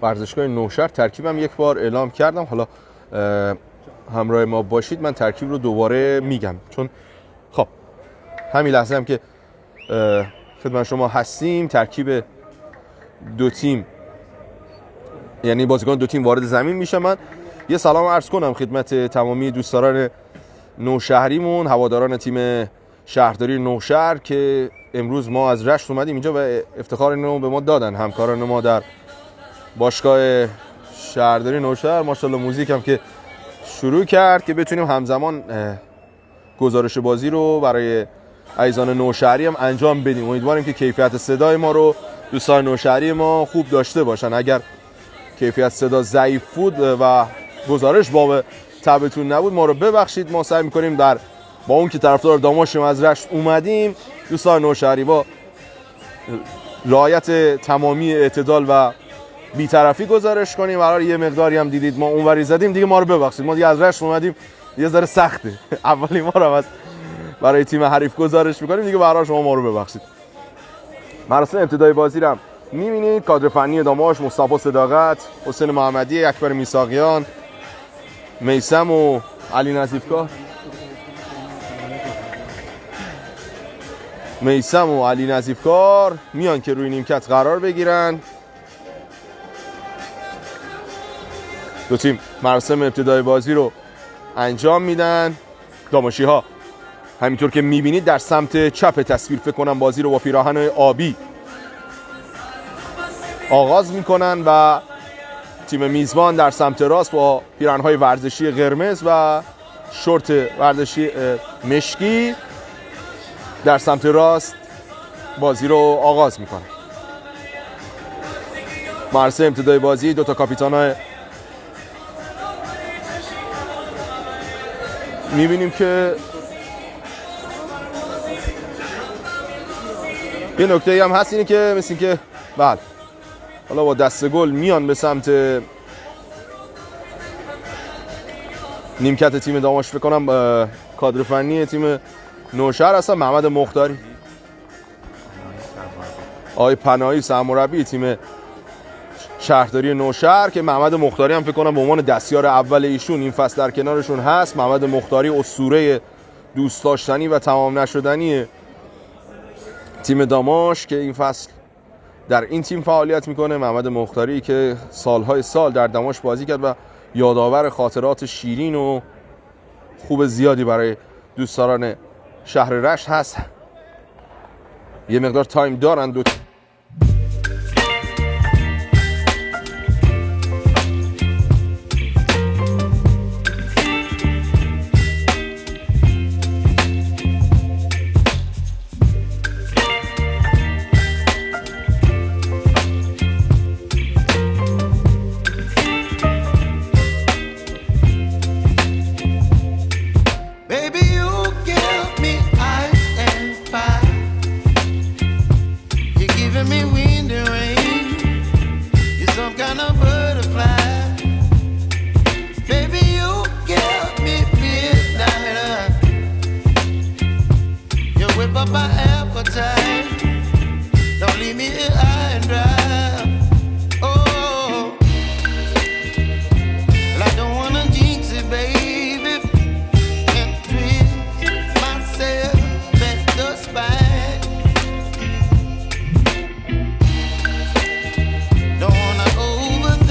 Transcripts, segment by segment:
ورزشگاه نوشهر. ترکیبم یک بار اعلام کردم، حالا همراه ما باشید من ترکیب رو دوباره میگم، چون خب همین لحظه هم که خدمت شما هستیم ترکیب دو تیم، یعنی بازیکن دو تیم وارد زمین میشه. من یه سلام عرض کنم خدمت تمامی دوستداران نوشهریمون، هواداران تیم شهرداری نوشهر که امروز ما از رشت اومدیم اینجا و افتخار اینو به ما دادن همکاران ما در باشگاه شهرداری نوشهر. ماشاءالله موزیک هم که شروع کرد که بتونیم همزمان گزارش بازی رو برای عزیزان نوشهری هم انجام بدیم. امیدواریم که کیفیت صدای ما رو دوستان نوشهری ما خوب داشته باشن. اگر کیفیت صدا ضعیف بود و گزارش باب تبتون نبود ما رو ببخشید. ما سعی می‌کنیم با اون که طرفدار داماشیم از رشت اومدیم دوستان نوشهری با رعایت تمامی اعتدال و بی‌طرفی گزارش کنیم. قرار یه مقداری هم دیدید ما اونوری زدیم، دیگه ما رو ببخشید. ما دیگه از رشت اومدیم یه ذره سخته اولی ما رو برای تیم حریف گزارش می‌کنیم، دیگه برای شما ما رو ببخشید. مراسم ابتدای بازی رو می‌بینید. کادر فنی داماش مصطفی صداقت، حسین محمدی، اکبر میثاقیان، میثم و علی نظیفکار. میثم و علی نظیفکار میان که روی نیمکت قرار بگیرن. دو تیم مراسم ابتدای بازی رو انجام میدن. داماشی ها همینطور که میبینید در سمت چپ تصویر فکر کنم بازی رو با پیراهن آبی آغاز میکنن و تیم میزبان در سمت راست با پیراهن‌های ورزشی قرمز و شورت ورزشی مشکی در سمت راست بازی رو آغاز میکنه. مراسم ابتدای بازی دو تا کاپیتان‌های میبینیم که یه نکته هم هست اینه که مثل این که بله حالا با دست گل میان به سمت نیمکت تیم داماش فکر کنم کادر فنی تیم نوشهر هستن. محمد مختاری، آقای پناهی سرمربی تیم شهرداری نوشهر که محمد مختاری هم فکر کنم به عنوان دستیار اول ایشون این فصل در کنارشون هست. محمد مختاری اسطوره دوست داشتنی و تمام نشدنی تیم داماش که این فصل در این تیم فعالیت میکنه. محمد مختاری که سالهای سال در داماش بازی کرد و یادآور خاطرات شیرین و خوب زیادی برای دوستداران شهر رشت هست. یه مقدار تایم دارن دو Don't wanna overthink.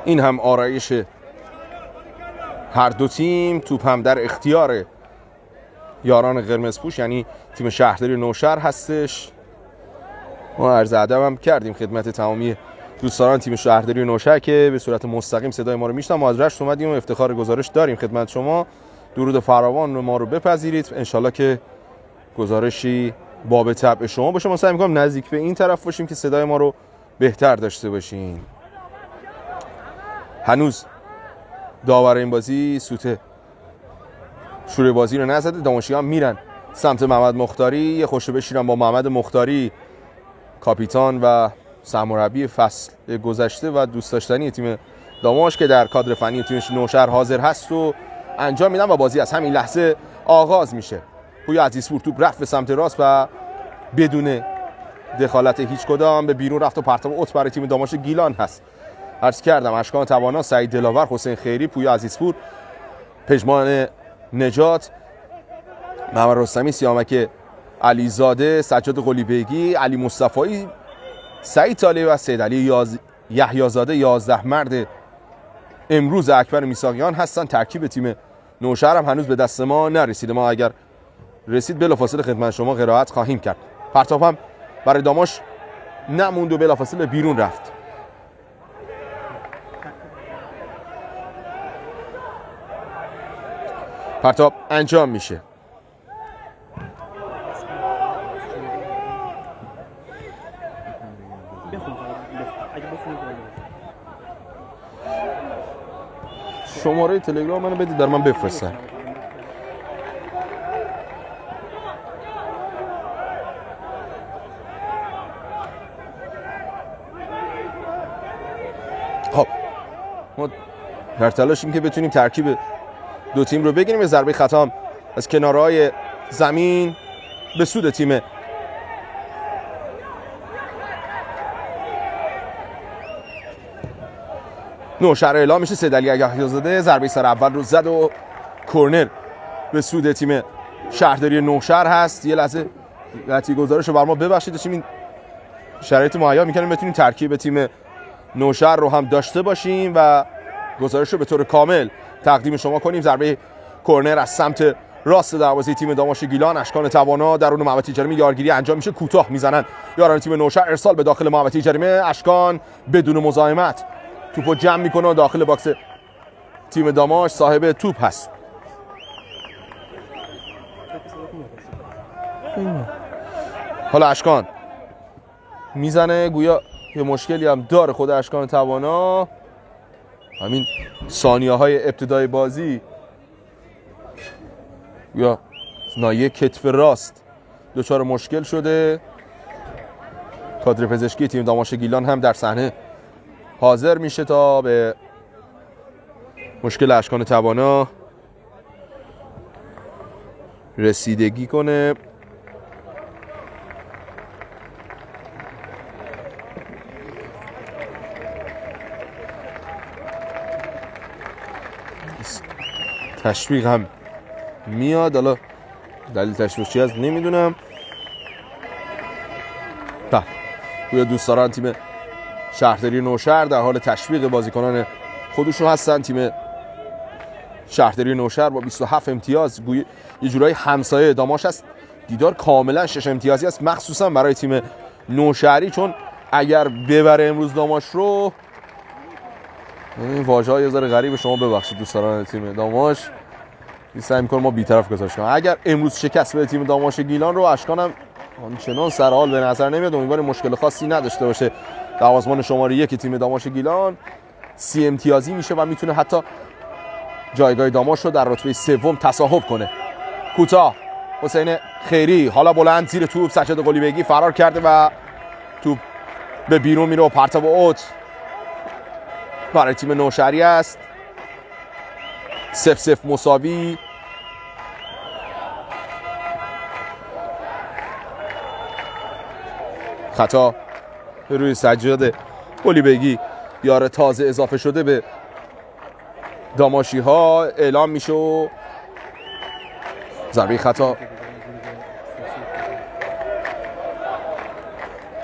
این هم آرایش هر دو تیم. توپ هم در اختیار یاران قرمز پوش، یعنی تیم شهرداری نوشهر هستش. ما عرض ادب هم کردیم خدمت تمامی دوستان تیم شهرداری نوشهر که به صورت مستقیم صدای ما رو میشنن. ما از رشت اومدیم و افتخار گزارش داریم خدمت شما. درود فراوان ما رو بپذیرید. انشالله که گزارشی باب طبع شما باشه. ما سعی می‌کنیم نزدیک به این طرف باشیم که صدای ما رو بهتر داشته باشین. هنوز داور این بازی سوت شروع بازی رو نزده. دانشجویان میرن سمت محمد مختاری. یه خوشو بشیرن با محمد مختاری، کاپیتان و سرمربی فصل گذشته و دوست داشتنی تیم داماش که در کادر فنی تیم نوشهر حاضر هست و انجام میدن و بازی از همین لحظه آغاز میشه. پویا عزیزپور توپ رفت به سمت راست و بدون دخالت هیچ کدام به بیرون رفت و پرتاب اوت برای تیم داماش گیلان هست. عرض کردم اشکان توانا، سعید دلاور، حسین خیری، پویا عزیزپور، پژمان نجات، محمد رستمی، سیامک علیزاده، سجاد قلیبیگی، علی مصطفی، سعید طالبی و سید علی یحیی‌زاده 11 مرد امروز اکبر میثاقیان هستن. ترکیب تیم نوشهر هم هنوز به دست ما نرسیده. ما اگر رسید بلافاصله خدمت شما قرائت خواهیم کرد. پرتاب هم برای داماش نموند و بلافاصله بیرون رفت. پرتاب انجام میشه. شماره تلگرام منو بدید در من بفرستن. خب ما در تلاشیم که بتونیم ترکیب دو تیم رو بگیریم. یه ضربه خطا از کنارهای زمین به سود تیم نوشهر اعلام میشه. سید علی یحیی‌زاده ضربه سر اول رو زد و کورنر به سود تیم شهرداری نوشهر هست. یه لحظه قطعی گزارش رو بر ما ببخشید، داشتیم این شرایط مهیا میکنیم بتونیم ترکیب تیم نوشهر رو هم داشته باشیم و گزارش رو به طور کامل تقدیم شما کنیم. ضربه کورنر از سمت راست دروازه تیم داماش گیلان. اشکان توانا درون محوطه جریمه یارگیری انجام میشه. کوتاه میزنن یاران تیم نوشهر. ارسال به داخل محوطه جریمه. اشکان بدون مزاحمت توپو جمع میکنه و داخل باکس تیم داماش صاحب توپ هست. حالا اشکان میزنه، گویا یه مشکلی هم داره خود اشکان توانا. همین ثانیه های ابتدای بازی یا نایه کتف راست دچار مشکل شده. کادر پزشکی تیم داماش گیلان هم در صحنه حاضر میشه تا به مشکل اشکان توانا رسیدگی کنه. تشویق هم میاد، حالا دلیل تشویق چی هست نمیدونم. گویا دوستداران تیم شهرداری نوشهر در حال تشویق بازیکنان خودشون هستن. تیم شهرداری نوشهر با 27 امتیاز گویا یه جورایی همسایه داماش است. دیدار کاملا 6 امتیازی است، مخصوصا برای تیم نوشهری، چون اگر ببره امروز داماش رو، این واژه‌های یه ذره غریب شما ببخشید دوستان تیم داماش، سعی می‌کنم ما بی‌طرف گذاشت کنم. اگر امروز شکست بده تیم داماش گیلان رو، اشکان هم آنچنان سرحال به نظر نمیاد. امیدوارم مشکل خاصی نداشته باشه. دروازه‌بان شماره 1 تیم داماش گیلان 30 امتیازی میشه و میتونه حتی جایگاه داماش رو در رتبه سوم تصاحب کنه. کوتاه حسین خیری، حالا بلند زیر توپ، سجاد قلیبیگی فرار کرده و توپ به بیرون میره و پرتاب اوت برای تیم نوشهری است. 0-0 مساوی. خطا روی سجاد قلیبیگی، یار تازه اضافه شده به داماشی ها، اعلام میشه و ضربه خطا.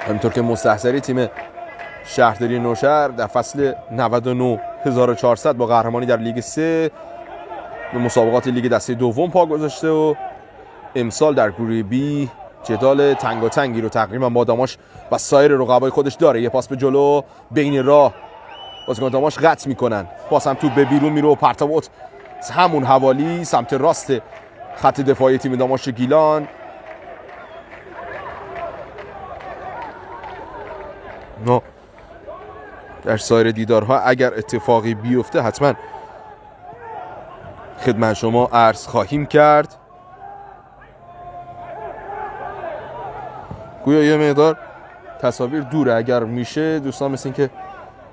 همینطور که مستحضری تیم شهرداری نوشهر در فصل 99 1400 با قهرمانی در لیگ 3 به مسابقات لیگ دسته دوم پا گذاشته و امسال در گروه بی جدال تنگاتنگی رو تقریبا با داماش و سایر رقبای خودش داره. یه پاس به جلو بین راه بازیکن داماش قطع میکنن، پاس هم تو به بیرون میره و پرتاب همون حوالی سمت راست خط دفاعی تیم داماش گیلان. نه در سایر دیدارها اگر اتفاقی بیفته حتما خدمت شما عرض خواهیم کرد. گویا یه مقدار تصاویر دوره، اگر میشه دوستان مثل این که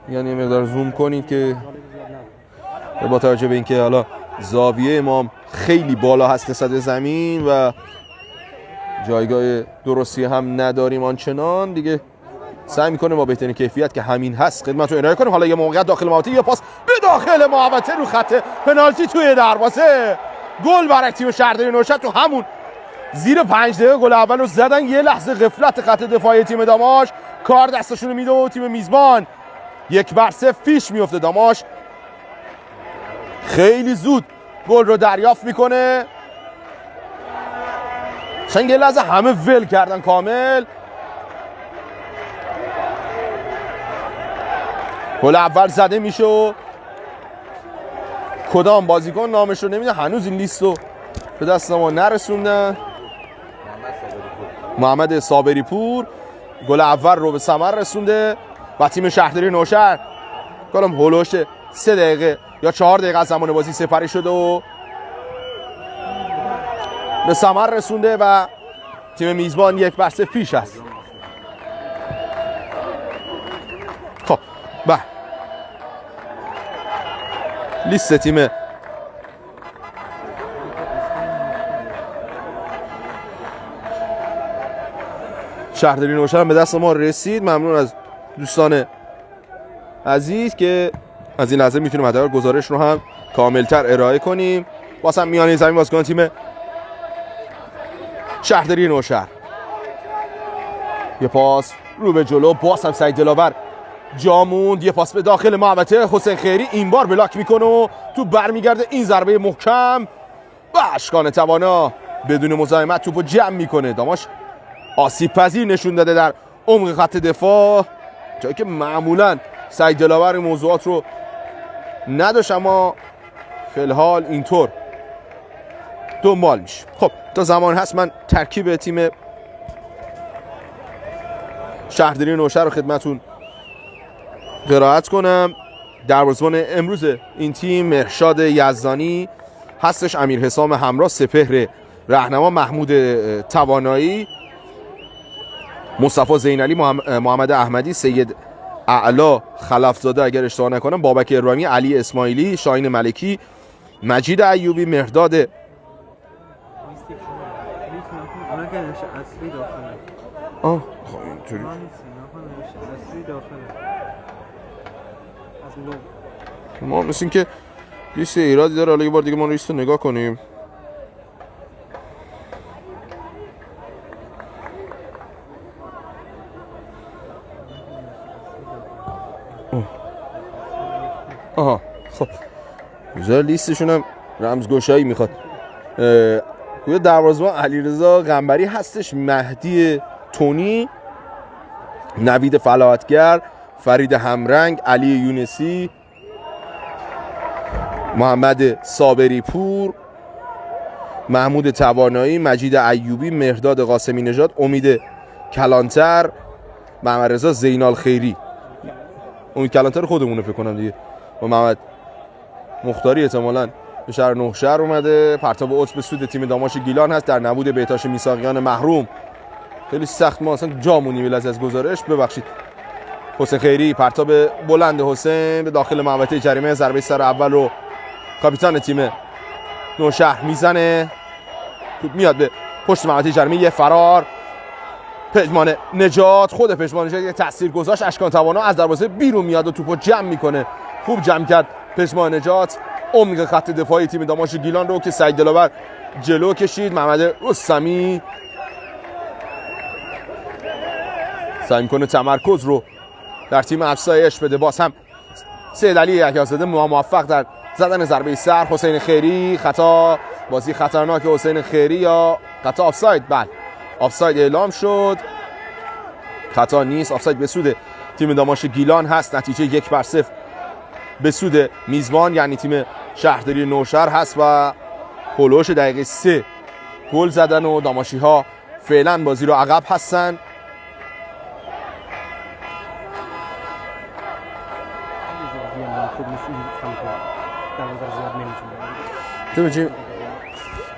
یعنی یه مقدار زوم کنید که با توجه به اینکه حالا زاویه امام خیلی بالا هست نسبت به زمین و جایگاه درستی هم نداریم آنچنان، دیگه سعی میکنه با بهترین کیفیت که همین هست خدمتتون ارائه کنیم. حالا یه موقعیت داخل محوطه، یه پاس به داخل محوطه رو خط پنالتی توی دروازه، گل برای تیم شهرداری نوشهر. تو همون زیر 5 دقیقه گل اول رو زدن. یه لحظه غفلت خط دفاعی تیم داماش، کار دستشون میده و تیم میزبان 1-0 پیش میفته. داماش خیلی زود گل رو دریافت میکنه. چند یه لحظه همه ول کردن کامل. گل اول زده میشه و کدام بازیکن نامش رو نمیدونم، هنوز این لیست رو به دست ما نرسوندن. محمد صابری پور گل اول رو به ثمر رسونده و تیم شهرداری نوشهر گلم هولوش 3 دقیقه یا 4 دقیقه از زمان بازی سپری شده و به ثمر رسونده و تیم میزبان 1-0 پیش است. خب لیست تیم شهرداری نوشهر به دست ما رسید. ممنون از دوستان عزیز که از این لحظه میتونیم حداقل گزارش رو هم کاملتر ارائه کنیم. واسه میانه زمین بازیکن تیم شهرداری نوشهر، یه پاس رو به جلو، باز هم سعید دلاور جا موند. یه پاس به داخل محوطه، حسین خیری این بار بلاک میکنه و تو برمیگرده. این ضربه محکم و اشکان توانا بدون مزاحمت توپو جمع میکنه. داماش آسیب پذیر نشون داده در عمق خط دفاع، جایی که معمولا سعید دلاور این موضوعات رو نداشت، اما فی الحال اینطور دنبال میشه. خب تا زمان هست من ترکیب تیم شهرداری نوشهر رو خدمتون قرائت کنم. دروازه‌بان امروز این تیم مهرشاد یزدانی هستش، امیر حسام همراه، سپهر راهنما، محمود توانایی، مصطفی زینالی، محمد احمدی، سید اعلا خلفزاده اگر اشتباه نکنم، بابک ابراهیمی، علی اسماعیلی، شاهین ملکی، مجید ایوبی، مهرداد ما مثل این که لیست ایرادی داره. حالا یه بار دیگه ما لیست رو نگاه کنیم. آها خب بذار لیستشون هم رمزگشایی میخواد. گویا دروازه‌بان علیرضا قنبری هستش، مهدی تونی، نوید فلاحتگر، فرید همرنگ، علی یونسی، محمد صابری پور، محمود توانایی، مجید ایوبی، مهرداد قاسمی نژاد، امید کلانتر، محمد رضا زینال خیری. امید کلانتر خودمونه فکر کنم دیگه، و محمد مختاری احتمالاً به شهر نوشهر اومده. پرتاب اوت به سود تیم داماش گیلان هست در نبود بهتاش میساقیان محروم. خیلی سخت ما اصلا جامونی ولی از گزارش ببخشید. حسین خیری، پرتاب بلند حسین به داخل محوطه جریمه، ضربه سر اول رو کاپیتان تیم نوشهر میزنه، توپ میاد به پشت محوطه جریمه، یه فرار. پژمان نجات، خود پژمان نجات یه تاثیر گذاشت، اشکان توانا از دروازه بیرون میاد و توپو جمع میکنه. خوب جمع کرد پژمان نجات عمق خط دفاعی تیم داماش گیلان رو که سعید دلاور جلو کشید. محمد رستمی سعی میکنه تمرکز رو در تیم افزایش بده، باز هم سید علی یحیی‌زاده موفق در زدن ضربه سر. حسین خیری خطا، بازی خطرناک حسین خیری یا خطا آفساید. بله آفساید اعلام شد، خطا نیست، آفساید به سود تیم داماش گیلان هست. نتیجه 1-0 به سود میزبان یعنی تیم شهرداری نوشهر هست و هولوش دقیقه 3 گل زدن و داماشی ها فعلا بازی رو عقب هستن.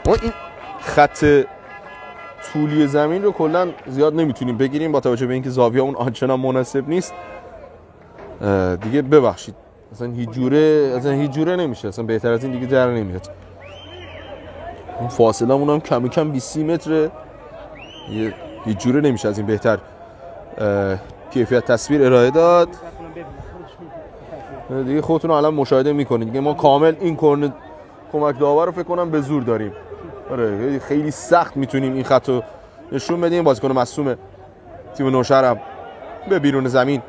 ما این خط طولی زمین رو کلا زیاد نمیتونیم بگیریم با توجه به اینکه زاویه اون آنچنان مناسب نیست دیگه. ببخشید اصلا هیچ جوره نمیشه، اصلا بهتر از این دیگه در نمیاد. اون فاصله مون هم کم کم 20 متره، هیچ جوره نمیشه از این بهتر کیفیت تصویر ارائه داد دیگه. خودتون الان مشاهده میکنید دیگه، ما کامل این کورنر کمک داور رو فکر کنم به زور داریم. آره خیلی سخت میتونیم این خط رو نشون بدیم. بازیکن مصدوم تیم نوشهر هم به بیرون زمین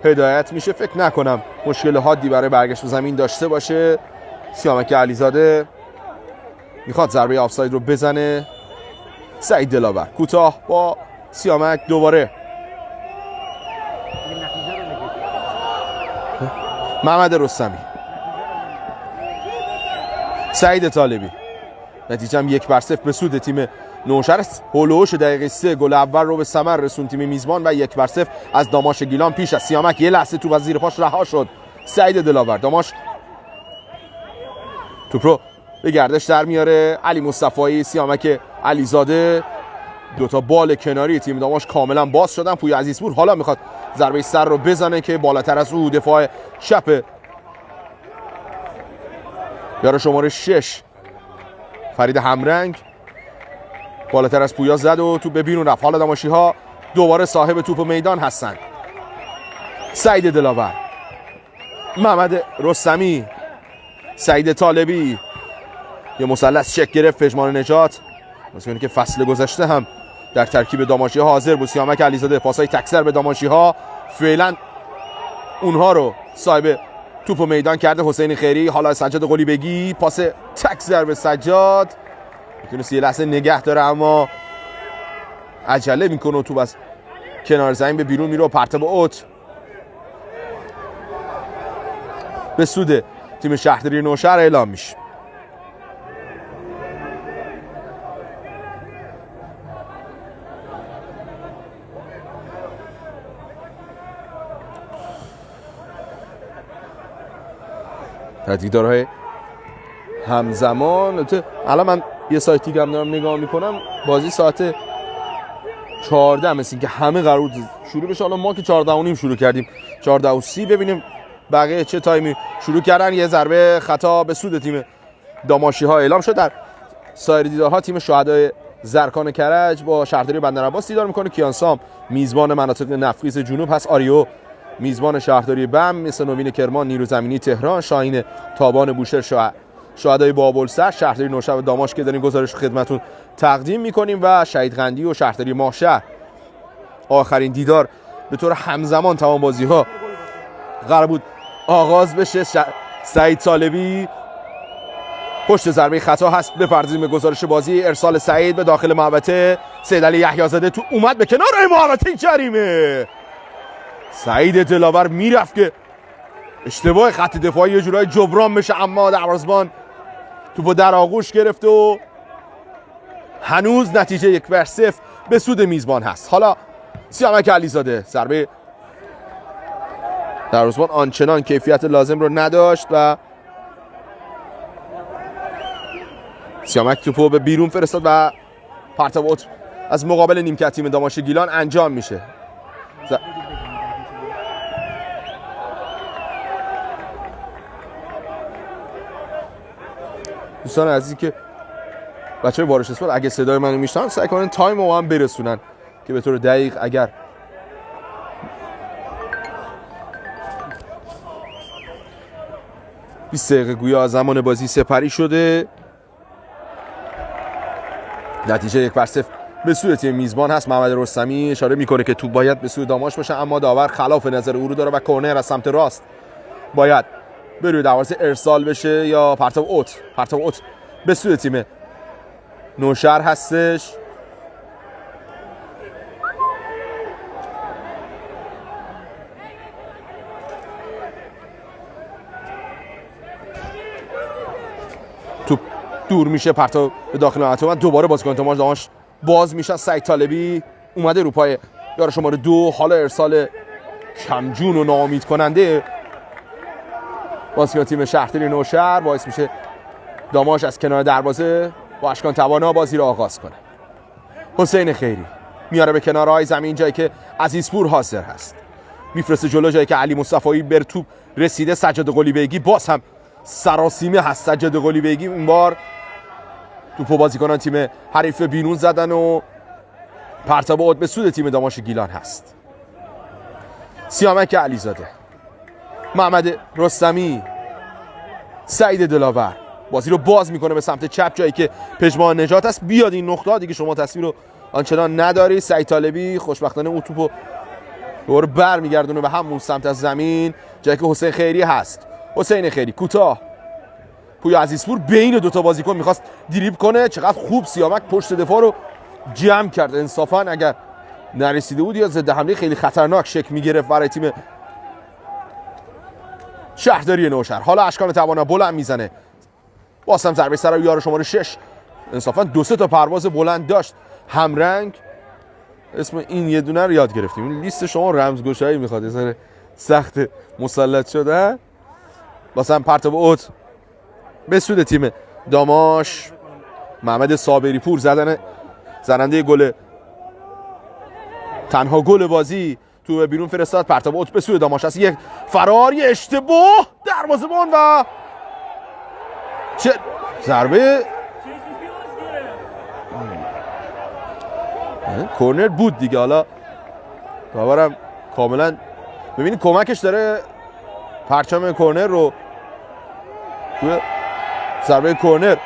هدایت میشه. فکر نکنم مشکل حادی برای برگشت به زمین داشته باشه. سیامک علیزاده میخواد ضربه آفساید رو بزنه. سعید دلاور کوتاه با سیامک دوباره. محمد رستمی، سعید طالبی. نتیجه هم 1-0 به سود تیم نوشهر. هولوش دقیقه 3 گل اول رو به ثمر رسون تیم میزبان و 1-0 از داماش گیلان پیش از سیامک. یه لحظه توپ از زیر پاش رها شد سعید دلاور. داماش توپ رو به گردش در میاره. علی مصطفی، سیامک علیزاده، دوتا بال کناری تیم داماش کاملا باز شدن. پویا عزیزپور حالا میخواد ضربه سر رو بزنه که بالاتر از او دفاع چپ یارو شماره 6 فرید همرنگ بالاتر از پویا زد و توپ به بیرون رفت. حالا داماشی ها دوباره صاحب توپ و میدان هستند. سعید دلاور، محمد رستمی، سعید طالبی. یه مثلث شکل گرفت پژمان نجات، مثل که فصل گذشته هم در ترکیب داماشی ها حاضر بود. سیامک علیزاده پاسای تکسر به داماشی ها، فعلا اونها رو صاحب توپ و میدان کرده. حسین خیری، حالا سجاد قلی بگی، پاس تکسر به سجاد، میتونست یه لحظه نگه داره اما عجله میکنه و توپ از کنار زمین به بیرون میره و پرتاب اوت به سود تیم شهرداری نوشهر اعلام میشه. تهدیدارهای همزمان. الان من یه سایتی که هم دارم نگاه میکنم، بازی ساعت 14 مثل که همه قرار شروع بشه. حالا ما که 14:30 شروع کردیم، 14:30 ببینیم بقیه چه تایمی شروع کردن. یه ضربه خطا به سود تیم داماشی ها اعلام شد. در سایر دیدارها تیم شهدای زرکان کرج با شهرداری بندرعباس دیدار میکنه. کیانسام میزبان مناطق نفخیز جنوب هست. آریو میزبان شهرداری بم، مثل نوین کرمان نیرو زمینی تهران. شاهین تابان بوشهر شهدای بابلسر. شهرداری نوشهر و داماش که داریم گزارش خدمتون تقدیم میکنیم و شهید قندی و شهرداری ماهشهر. آخرین دیدار به طور همزمان تمام بازی ها قرار بود آغاز بشه. سعید طالبی پشت ضربه خطا هست. بپردازیم به گزارش بازی. ارسال سعید به داخل محوطه. سید علی یحیی‌زاده تو اومد به کنار محوطه جریمه. سعید دلاور میرفت که اشتباه خط دفاعی یه جورای جبران بشه، اما دروازه‌بان توپو در آغوش گرفت و هنوز نتیجه 1-0 به سود میزبان هست. حالا سیامک علیزاده، ضربه دروازه‌بان آنچنان کیفیت لازم رو نداشت و سیامک توپو به بیرون فرستاد و پرتاب اوت از مقابل نیمکت تیم داماش گیلان انجام میشه. دوستان عزیزی که بچه‌های وارش اسپورت اگه صدای منو میشنن سعی کنن تایم رو هم برسونن که به طور دقیق اگر 20 دقیقه گویا زمان بازی سپری شده. نتیجه 1-0 به سوی تیم میزبان هست. محمد رستمی اشاره میکنه که توپ باید به سوی داماش باشه، اما داور خلاف نظر او رو داره و کرنر از سمت راست باید به روی دروازه ارسال بشه یا پرتاب اوت به سوی تیم نوشهر هستش. توپ دور میشه، پرتاب به داخل منطقه و دوباره بازیکن داماش باز میشه. سعید طالبی اومده رو پای یار شماره 2. حالا ارسال کمجون و ناامید کننده بازیکن تیم شهرداری نوشهر باعث میشه داماش از کنار دروازه با اشکان توانا بازی رو آغاز کنه. حسین خیری میاره به کنارهای زمین جایی که عزیزپور حاضر هست، میفرسته جلو جایی که علی مصطفایی بر توپ رسیده. سجاد قلی بیگی باز هم سراسیمه هست. سجاد قلی بیگی این بار توپو بازیکنان تیم حریف بیرون زدن و پرتاب اوت به سود تیم داماش گیلان هست. سیامک علیزاده، محمد رستمی، سعید دلاور بازی رو باز میکنه به سمت چپ جایی که پژمان نجات است. بیاد این نقطه دیگه شما تصویر رو آنچنان نداری. سعید طالبی خوشبختانه اون توپو دور بر میگردونه به همون سمت از زمین جایی که حسین خیری هست. حسین خیری کوتاه، پویا عزیزپور بین دوتا بازیکن میخواست دریبل کنه. چقدر خوب سیامک پشت دفاع رو جمع کرد. انصافا اگر نرسیده بود یا ضد حمله خیلی خطرناک شکل میگرفت برای تیم شهرداری نوشهر. حالا اشکان توانا بلند میزنه، بازم ضربه سر یار شماره 6. انصافا 2-3 تا پرواز بلند داشت. همرنگ اسم این یه دونه رو یاد گرفتیم. این لیست شما رمزگشایی میخواد، یه سخت مسلط شده. بازم پرتاب اوت به سود تیم داماش. محمد صابری پور زننده گل، تنها گل بازی تو بیرون فرستاد. پرتاب اوت به سوی داماش است. یک فرار، یه اشتباه دروازه‌بان و چه ضربه کورنر بود دیگه. حالا داورم کاملا ببینید کمکش داره پرچم کورنر رو توی ضربه کورنر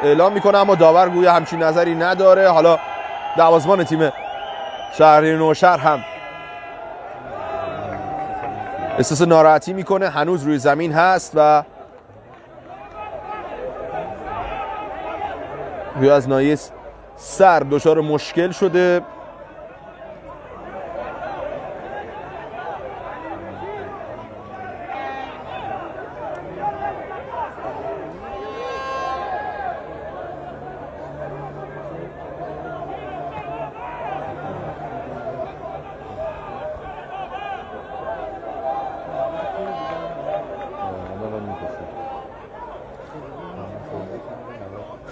اعلام میکنه، اما داور گویا همچین نظری نداره. حالا دروازه‌بان تیم شهرداری نوشهر هم احساس ناراحتی میکنه، هنوز روی زمین هست و گویا از ناحیه سر دچار مشکل شده.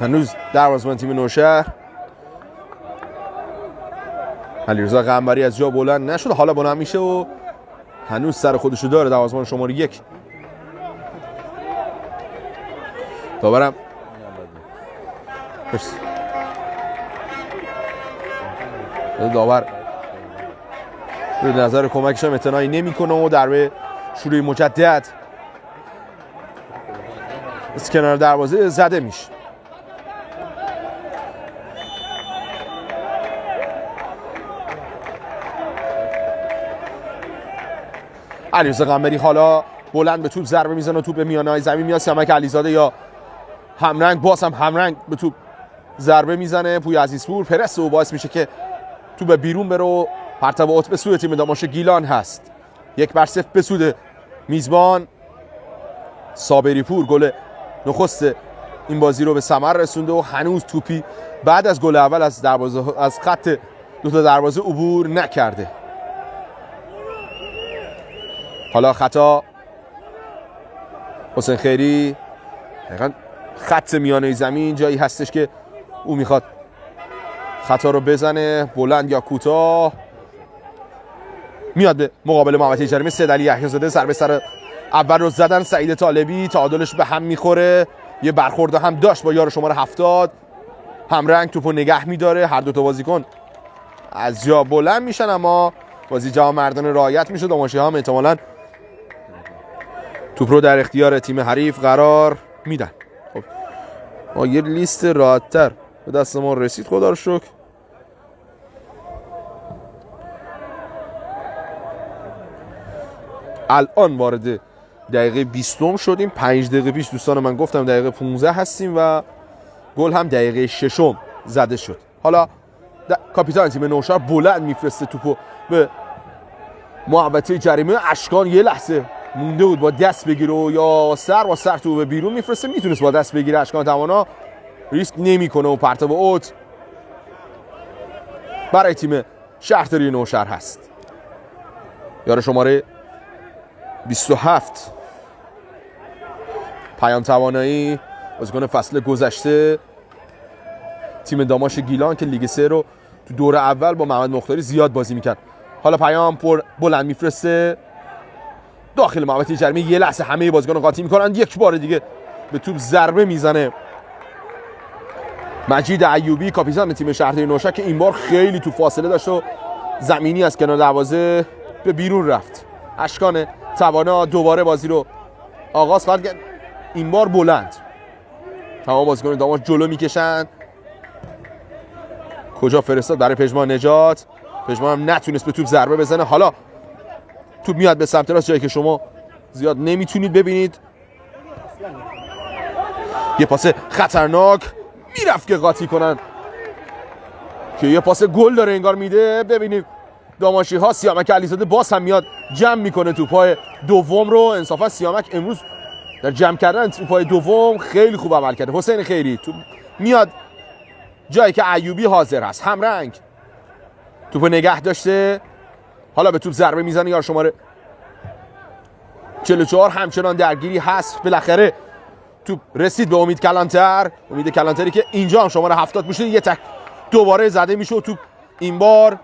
هنوز دروازه‌بان تیم نوشهر علیرضا قنبری از جا بلند نشد، حالا بلند میشه و هنوز سر خودشو داره دروازه‌بان شماره 1. داورم داور به نظر کمکش هم اعتنایی نمیکنه و ضربه شروع مجدد از کنار دروازه زده میشه. علیرضا قنبری حالا بلند به توپ ضربه میزنه و توپ به میانه زمین میاد. سیامک علیزاده یا همرنگ، باز هم همرنگ به توپ ضربه میزنه. پویا عزیزپور پرس و باعث میشه که توپ بیرون بره و پرتاب اوت به سوی تیم داماش گیلان هست. 1-0 به سود میزبان. صابری پور گل نخست این بازی رو به ثمر رسونده و هنوز توپی بعد از گل اول از خط دوتا دروازه عبور نکرده. حالا خطا حسین خیری، دقیقاً خط میانه زمین جایی هستش که او میخواد خطا رو بزنه. بلند یا کوتاه میاد به مقابل محوطه جریمه. سید علی یحیی‌زاده ضربه سر اول رو زدن. سعید طالبی تعادلش به هم میخوره، یه برخورد هم داشت با یار شماره 70. همرنگ توپو نگه میداره. هر دو تا بازیکن از جا بلند میشن، اما بازی جوان مردان رعایت میشه. داماشی هم احتمالاً توپ رو در اختیار تیم حریف قرار میدن. خب یه لیست راحت‌تر به دست ما رسید خدا رو شکر. الان وارد دقیقه 20 شدیم. 5 دقیقه پیش دوستان من گفتم دقیقه 15 هستیم و گل هم دقیقه 6 زده شد. حالا کاپیتان تیم نوشهر بلند میفرسته توپو به محوطه جریمه. اشکان یه لحظه مونده بود با دست بگیره و یا سر تو به بیرون میفرسته. میتونست با دست بگیره اشکان توانا، ریسک نمیکنه و پرتاب اوت برای تیم شهرداری نوشهر هست. یار شماره 27 پیام توانایی، بازیکن فصل گذشته تیم داماش گیلان که لیگ 3 رو تو دور اول با محمد مختاری زیاد بازی میکرد. حالا پیام بلند میفرسته داخل محوطه جریمه. یه لحظه همه بازیکن قاطی میکنن. یک بار دیگه به توپ ضربه میزنه مجید ایوبی، کاپیتان تیم شهرداری نوشهر که این بار خیلی تو فاصله داشت و زمینی از کنار دروازه به بیرون رفت. اشکان توانا دوباره بازی رو آغاز خواهد کرد، این بار بلند. تمام بازیکن داماش جلو میکشن. کجا فرستاد؟ برای پژمان نجات. پژمان هم نتونست به توپ ضربه بزنه. حالا توپ میاد به سمت راست، جایی که شما زیاد نمیتونید ببینید. یه پاس خطرناک میرفت که قاطی کنن که یه پاس گل داره انگار میده. ببینیم داماشی ها. سیامک علیزاده باز هم میاد جمع میکنه توپای دوم رو. انصافا سیامک امروز در جمع کردن توپای دوم خیلی خوب عمل کرده. حسین خیری توپ میاد جایی که ایوبی حاضر هست. همرنگ توپو نگه داشته. حالا به توپ ضربه میزنه یار شماره 44. همچنان درگیری هست. بالاخره توپ رسید به امید کلانتر. امید کلانتری که اینجا هم شماره 70 میشه. یه تک دوباره زده میشه و توپ این بار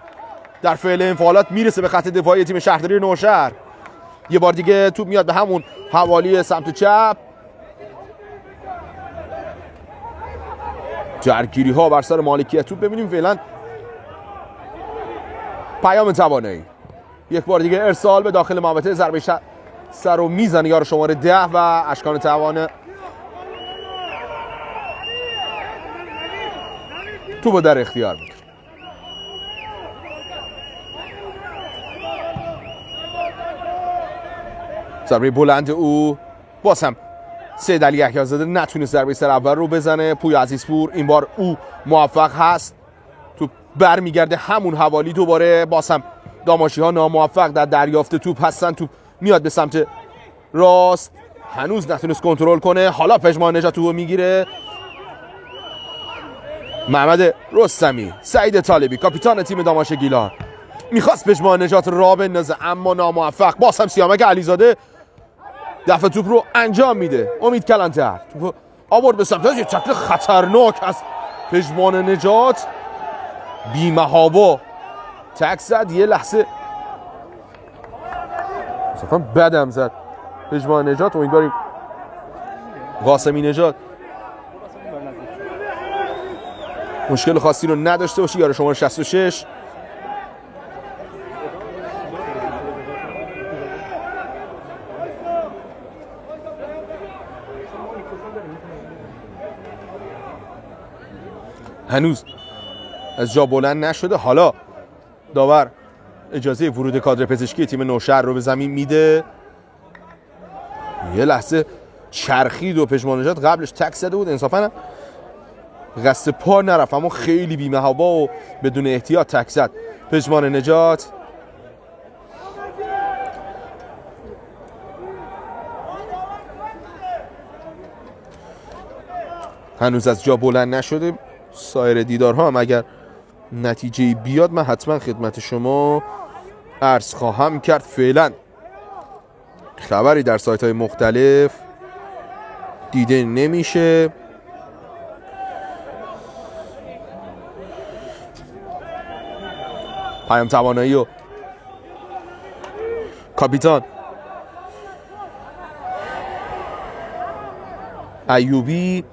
در فعل انفعالات میرسه به خط دفاعی تیم شهرداری نوشهر. یه بار دیگه توپ میاد به همون حوالی سمت چپ. درگیری ها بر سر مالکیت توپ. ببینیم فعلا پیام توانایی یک بار دیگه ارسال به داخل محوطه، ضربه سر رو میزنه یار شماره 10 و اشکان توانه توپو در اختیار میگیره. ضربه بلند او باز هم سید علی یحیی‌زاده نتونست ضربه سر اول رو بزنه. پویا عزیزپور این بار او موفق هست. توپ برمیگرده همون حوالی. دوباره باز هم داماشی ها ناموفق در دریافت توپ هستن. توپ میاد به سمت راست، هنوز نتونست کنترل کنه. حالا پژمان نجات توپو میگیره. محمد رستمی، سعید طالبی کاپیتان تیم داماش گیلان میخواست پژمان نجات را بندازه اما ناموفق. باز هم سیامک علیزاده دفع توپ رو انجام میده. امید کلانتر توپ آورد به سمت یه تکل خطرناک از پژمان نجات. بی‌محابا تک زد. یه لحظه صفا بدم زد پژمان نجات. امیدواریم قاسمی نجات مشکل خاصی رو نداشته باشه. یار شماره 66 هنوز از جا بلند نشده. حالا داور اجازه ورود کادر پزشکی تیم نوشهر رو به زمین میده. یه لحظه چرخید و پژمان نجات قبلش تک زده بود. انصافا قصد پا نرفت اما خیلی بی‌محابا و بدون احتیاط تک زد پژمان نجات. هنوز از جا بلند نشده. سایر دیدارها هم اگر نتیجه بیاد من حتما خدمت شما عرض خواهم کرد. فعلا خبری در سایت های مختلف دیده نمیشه. پیام توانایی و کاپیتان ایوبی.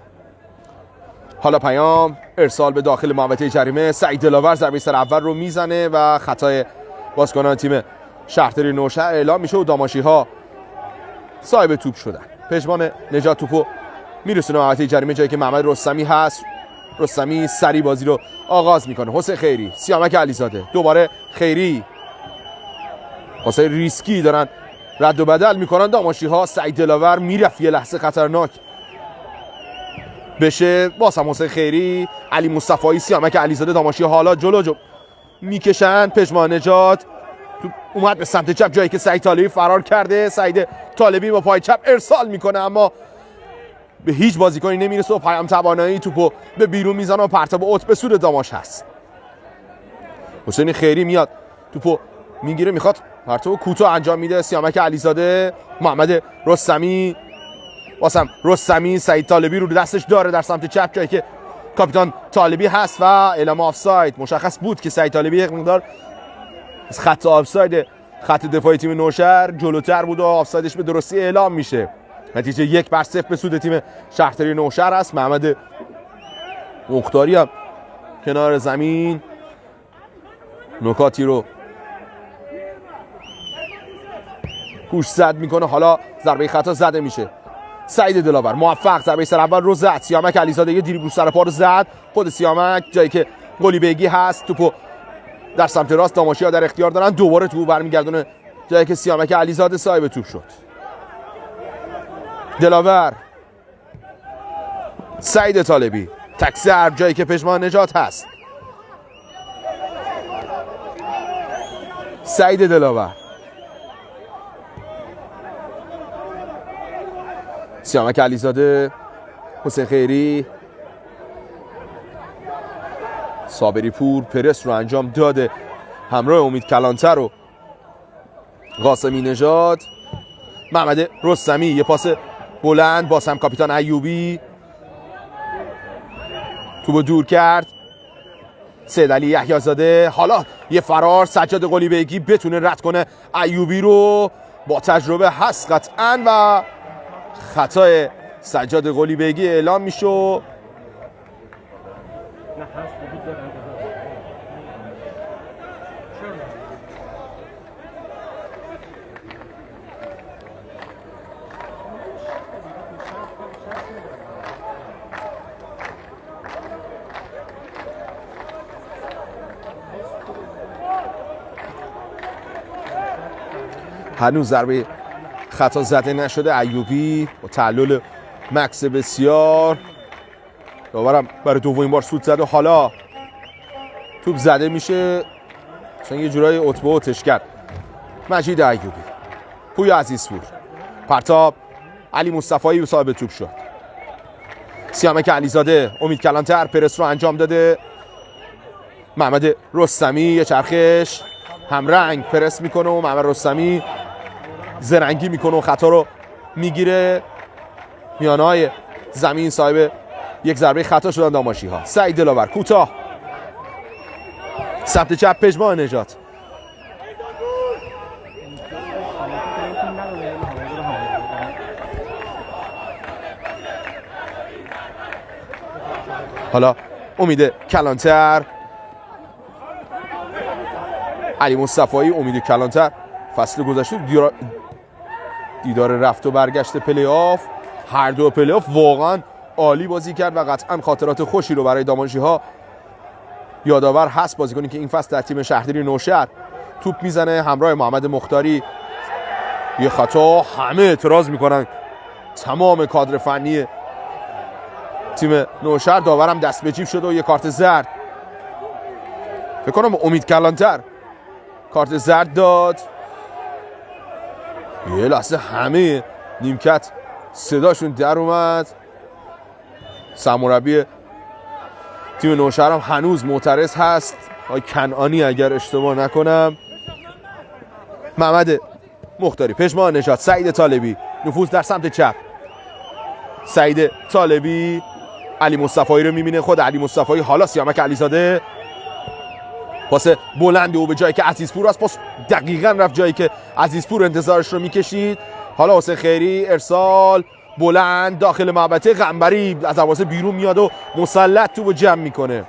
حالا پیام ارسال به داخل محوطه جریمه. سعید دلاور ضربه سر اول رو میزنه و خطای بازیکنان تیم شهرداری نوشهر اعلام میشه و داماشی ها صاحب توپ شدن. پژمان نجات توپو میرسونه محوطه جریمه جایی که محمد رستمی هست. رستمی سری بازی رو آغاز میکنه. حسین خیری، سیامک علیزاده، دوباره خیری. واسه ریسکی دارن رد و بدل میکنن داماشی ها. سعید دلاور میرفت یه لحظه خطرناک بشه. باز هم حسین خیری، علی مصطفی، سیامک علیزاده، داماشی حالا جلو میکشن. پژمان نژاد اومد به سمت چپ جایی که سعید طالبی فرار کرده. سعید طالبی با پای چپ ارسال میکنه اما به هیچ بازیکنی نمیرسه و پیام توانایی توپو به بیرون میزنه و پرتاب اوت به سود داماش هست. حسین خیری میاد توپو میگیره، میخواد پرتاب کوتاه انجام میده. سیامک علیزاده، محمد رستمی، واسم رستمی، سعید طالبی رو دستش داره در سمت چپ جایی که کاپیتان طالبی هست و اعلام آفساید. مشخص بود که سعید طالبی یک مقدار از خط آفساید خط دفاعی تیم نوشهر جلوتر بود و آفسایدش به درستی اعلام میشه. نتیجه 1-0 به سود تیم شهرداری نوشهر است. محمد مختاری هم کنار زمین نکاتی رو گوش زد میکنه. حالا ضربه خطا زده میشه. سعید دلاور موفق ضربه سر اول رو زد. سیامک علیزاده یه دریبل سر پا رو زد. خود سیامک جایی که گلی بیگی هست توپو در سمت راست داماشی‌ها در اختیار دارن. دوباره توپ برمیگردونه جایی که سیامک علیزاده صاحب توپ شد. دلاور، سعید طالبی، تکسر جایی که پژمان نژاد هست. سعید دلاور، سیامک علیزاده، حسین خیری، صابری پور پرس رو انجام داده همراه امید کلانتر و قاسمی نژاد. محمد رستمی یه پاس بلند، باز هم کاپیتان ایوبی توپو دور کرد. سید علی یحیی زاده، حالا یه فرار سجاد قلی بیگی بتونه رد کنه ایوبی رو، با تجربه هست قطعا و خطای سجاد قلی بیگی اعلام میشه. هنوز ضربه خطا زده نشده. ایوبی با تعلل مکس بسیار، داورم برای دومین بار سود زد و حالا توپ زده میشه چون یه جورای اتبه اوتش کرد. مجید ایوبی، پویا عزیزپور، پرتاب علی مصطفی صاحب توپ شد. سیامک علیزاده، امید کلانتر پرس رو انجام داده. محمد رستمی یه چرخش همرنگ پرس میکنه و محمد رستمی زرنگی میکنه و خطا رو میگیره. میانهای زمین صاحب یک ضربه خطا شدن داماشی ها. سعید دلاور کوتاه سمت چپ پژمان نژاد، حالا امید کلانتر، علی مصطفی، امید کلانتر فصل گذشته دیدار رفت و برگشت پلی آف، هر دو پلی آف واقعا عالی بازی کرد و قطعا خاطرات خوشی رو برای داماشی ها یادآور هست. بازیکنی که این فصل در تیم شهرداری نوشهر توپ میزنه همراه محمد مختاری. یه خطا، همه اعتراض میکنن، تمام کادر فنی تیم نوشهر. داورم دست به جیب شده و یه کارت زرد فکر کنم امید کلانتر کارت زرد داد. یه لحظه همه نیمکت صداشون در اومد. سرمربی تیم نوشهر هم هنوز معترض هست، آقای کنعانی اگر اشتباه نکنم. محمد مختاری، پژمان نژاد، سعید طالبی، نفوذ در سمت چپ. سعید طالبی علی مصطفی رو میبینه، خود علی مصطفی، حالا سیامک علیزاده، پاس بلند او به جایی که عزیزپور است. پاس دقیقاً رفت جایی که عزیزپور انتظارش رو میکشید. حالا حسین خیری، ارسال بلند داخل محوطه. قنبری از دروازه بیرون میاد و مسلط توپو جمع میکنه.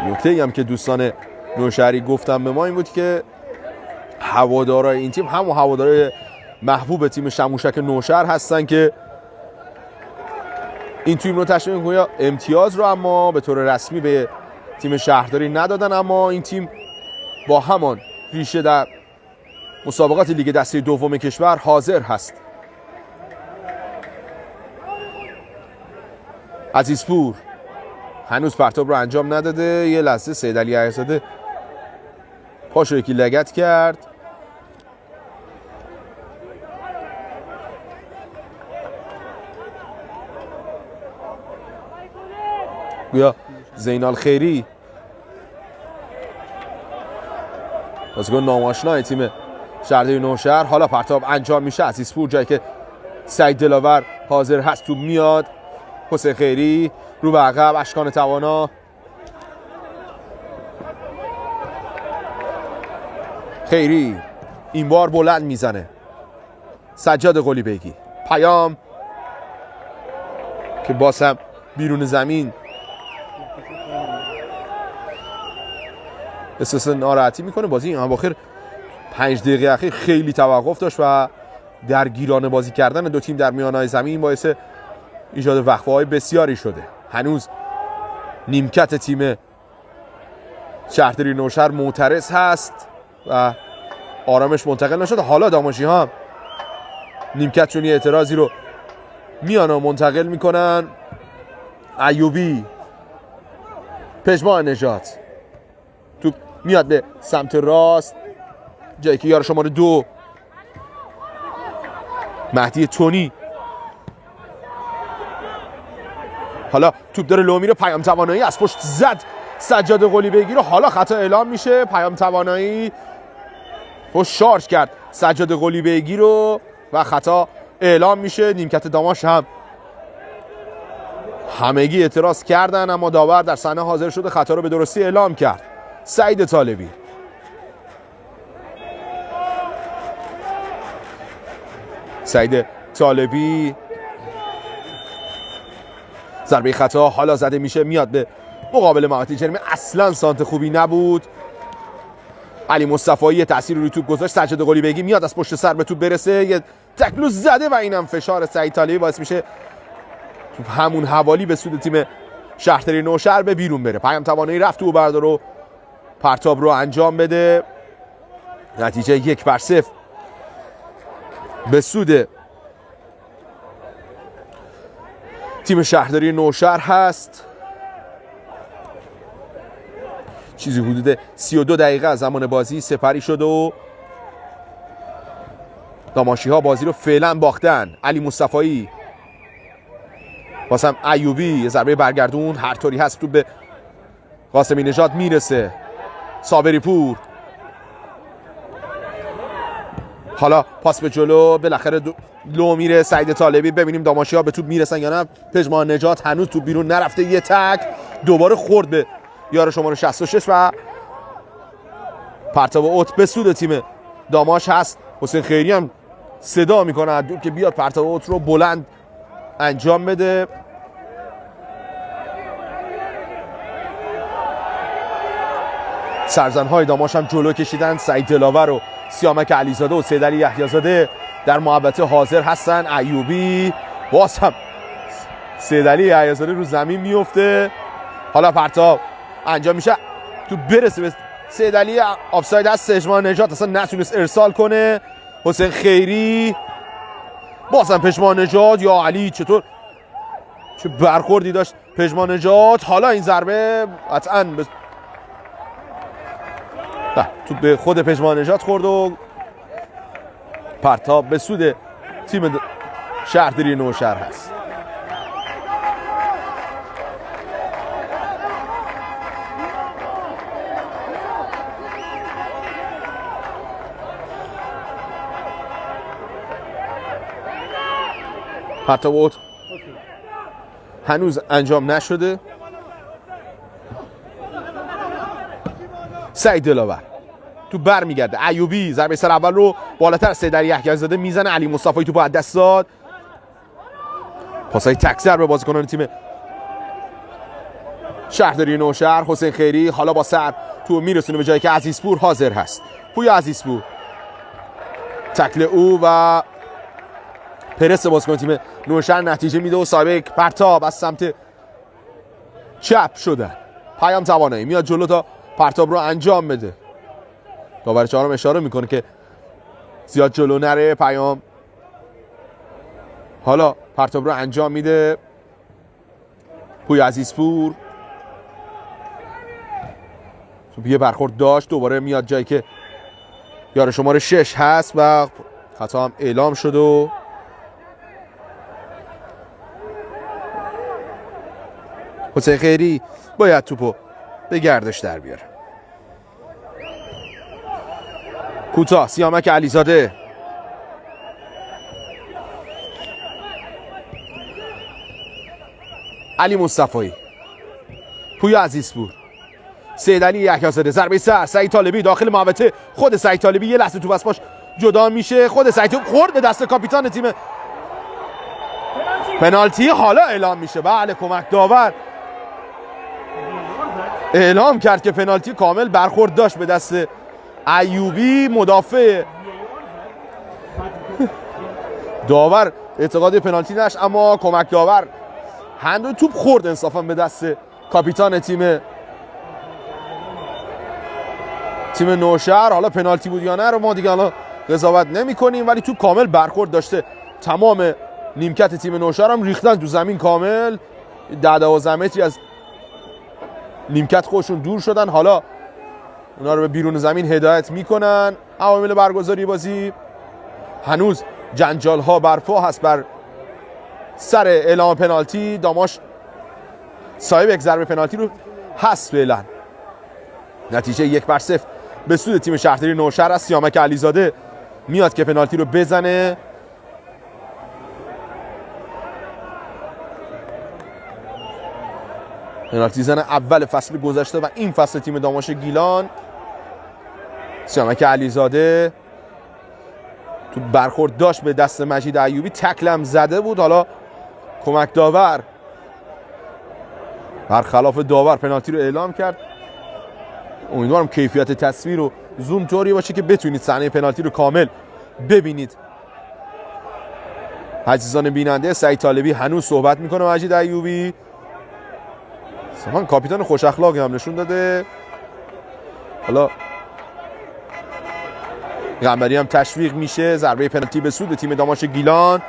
نکته‌ای هم که دوستان نوشهری گفتم به ما این بود که هوادارهای این تیم همون هوادارهای محبوب تیم شموشک نوشهر هستن که این تیم رو تشویق می‌کنه، امتیاز رو اما به طور رسمی به تیم شهرداری ندادن، اما این تیم با همان ریشه در مسابقات لیگ دسته دوم کشور حاضر هست. عزیزپور هنوز پرتاب رو انجام نداده. یه لحظه سیدعلی علیزاده پاشو یکی لگت کرد. گویا زینال خیری بازیکن ناماشنای تیم شهرداری نوشهر. حالا پرتاب انجام میشه. عزیزپور جایی که سعید دلاور حاضر هست تو میاد. حسین خیری رو به عقب، اشکان توانا. خیری این بار بلند میزنه. سجاد قلیبیگی. پیام که باز هم بیرون زمین احساس ناراحتی میکنه. بازی این اواخر 5 دقیقه اخیر خیلی توقف داشت و درگیرانه بازی کردن دو تیم در میانهای زمین باعث ایجاد وقفه‌های بسیاری شده. هنوز نیمکت تیم شهرداری نوشهر معترض هست و آرامش منتقل نشده. حالا داماشی ها نیمکتشون یه اعتراضی رو میان و منتقل میکنن. ایوبی، پژمان نژات، توپ میاد به سمت راست جایی که یار شماره 2 مهدی تونی. حالا توپ داره لو میره. پیام توانایی از پشت زد سجاد قلیبیگی رو. حالا خطا اعلام میشه. پیام توانایی پشت شارژ کرد سجاد قلیبیگی رو و خطا اعلام میشه. نیمکت داماش هم همگی اعتراض کردن، اما داور در صحنه حاضر شده خطا رو به درستی اعلام کرد. سعید طالبی. سعید طالبی ضربه خطا حالا زده میشه، میاد به مقابل محوطه جریمه. اصلا سانت خوبی نبود. علی مصطفایی تاثیر روی توپ گذاشت. سجاد قلیبیگی میاد از پشت سر به توپ برسه، یه تکلو زده و اینم فشار سعید طالبی باعث میشه توپ همون حوالی به سود تیم شهرداری نوشهر به بیرون بره. پیام توانایی رفت تو بردار و پرتاب رو انجام بده. نتیجه 1-0 به سود تیم شهرداری نوشهر هست. چیزی حدود 32 دقیقه از زمان بازی سپری شده و داماشی ها بازی رو فعلا باختن. علی مصطفایی، واسم ایوبی، ضربه برگردون هر طوری هست تو به قاسمی نژاد میرسه. صابری پور، حالا پاس به جلو، بالاخره لو میره سعید طالبی. ببینیم داماشی ها به توپ میرسن یا نه. پژمان نژاد هنوز توپ بیرون نرفته. یه تک دوباره خورد به یار شماره 66 و پرتاب اوت به سود تیم داماش هست. حسین خیری هم صدا میکنه که بیاد پرتاب اوت رو بلند انجام بده. سرزنهای داماش هم جلو کشیدن. سعید دلاور و سیامک علیزاده و سیدعلی یحیی‌زاده در محوطه حاضر هستن. ایوبی، باز هم سیدعلی یحیی‌زاده رو زمین میفته. حالا پرتاب انجام میشه تو برسه به سیدعلی. آفساید از پژمان نژاد اصلا نتونست ارسال کنه. حسین خیری، بازم پژمان نژاد. یا علی چطور چه برخوردی داشت پژمان نژاد. حالا این ضربه قطعاً تو به خود پژمان نژاد خورد و پرتاب به سود تیم شهرداری نوشهر هست. پرتاب اوت هنوز انجام نشده. سعید دلاور تو بر میگرده. ایوبی ضربه سر اول رو بالاتر سیدعلی یحیی‌زاده میزنه. علی مصطفایی تو از دست داد. پاسای تک ضربه بازیکنان تیم شهرداری نوشهر. حسین خیری حالا با سر تو میرسونه به جایی که عزیزپور حاضر هست. پویا عزیزپور، تکل او و پرس بازیکن تیم نوشهر نتیجه میده و سابق پرتاب از سمت چپ شدن. پیام توانایی میاد جلو تا پرتاب رو انجام بده. داور چهارم اشاره میکنه که زیاد جلو نره پیام. حالا پرتاب رو انجام میده پویا عزیزپور. یه برخورد داشت، دوباره میاد جایی که یار شماره 6 هست و خطا هم اعلام شد و حسین خیری باید توپو به گردش در بیاره. کوتاه سیامک علیزاده، علی مصطفی، پویا عزیزپور، سید علی یحیی‌زاده، ضربه سر سعید طالبی داخل محوطه خود سعید طالبی، یه لحظه توپ از پاش جدا میشه، خود سعید طالبی خورد به دست کاپیتان تیم. پنالتی حالا اعلام میشه. بله کمک داور اعلام کرد که پنالتی کامل برخورد داشت به دست ایوبی. مدافع داور اعتقاد پنالتی داشت اما کمک داور هند توپ خورد انصافا به دست کاپیتان تیم نوشهر. حالا پنالتی بود یا نه رو ما دیگه حالا قضاوت نمی کنیم، ولی توپ کامل برخورد داشته. تمام نیمکت تیم نوشهر هم ریختن تو زمین، کامل 10-12 متری از نیمکت خودشون دور شدن. حالا اونا رو به بیرون زمین هدایت میکنن. عوامل برگزاری بازی هنوز جنجال ها برپا هست بر سر اعلام پنالتی. داماش صاحب یک ضربه پنالتی رو هست فعلا. نتیجه 1-0 به سود تیم شهرداری نوشهر است. سیامک علیزاده میاد که پنالتی رو بزنه. پنالتی زن اول فصل گذشته و این فصل تیم داماش گیلان. سیامک علیزاده تو برخورد داشت به دست مجید ایوبی، تکلم زده بود. حالا کمک داور برخلاف داور پنالتی رو اعلام کرد. امیدوارم کیفیت تصویر و زوم طوری باشه که بتونید صحنه پنالتی رو کامل ببینید. عزیزان بیننده، سعید طالبی هنوز صحبت میکنه. مجید ایوبی من کاپیتان خوش اخلاقی هم نشون داده. حالا قنبری هم تشویق میشه. ضربه پنالتی به سود تیم داماش گیلان.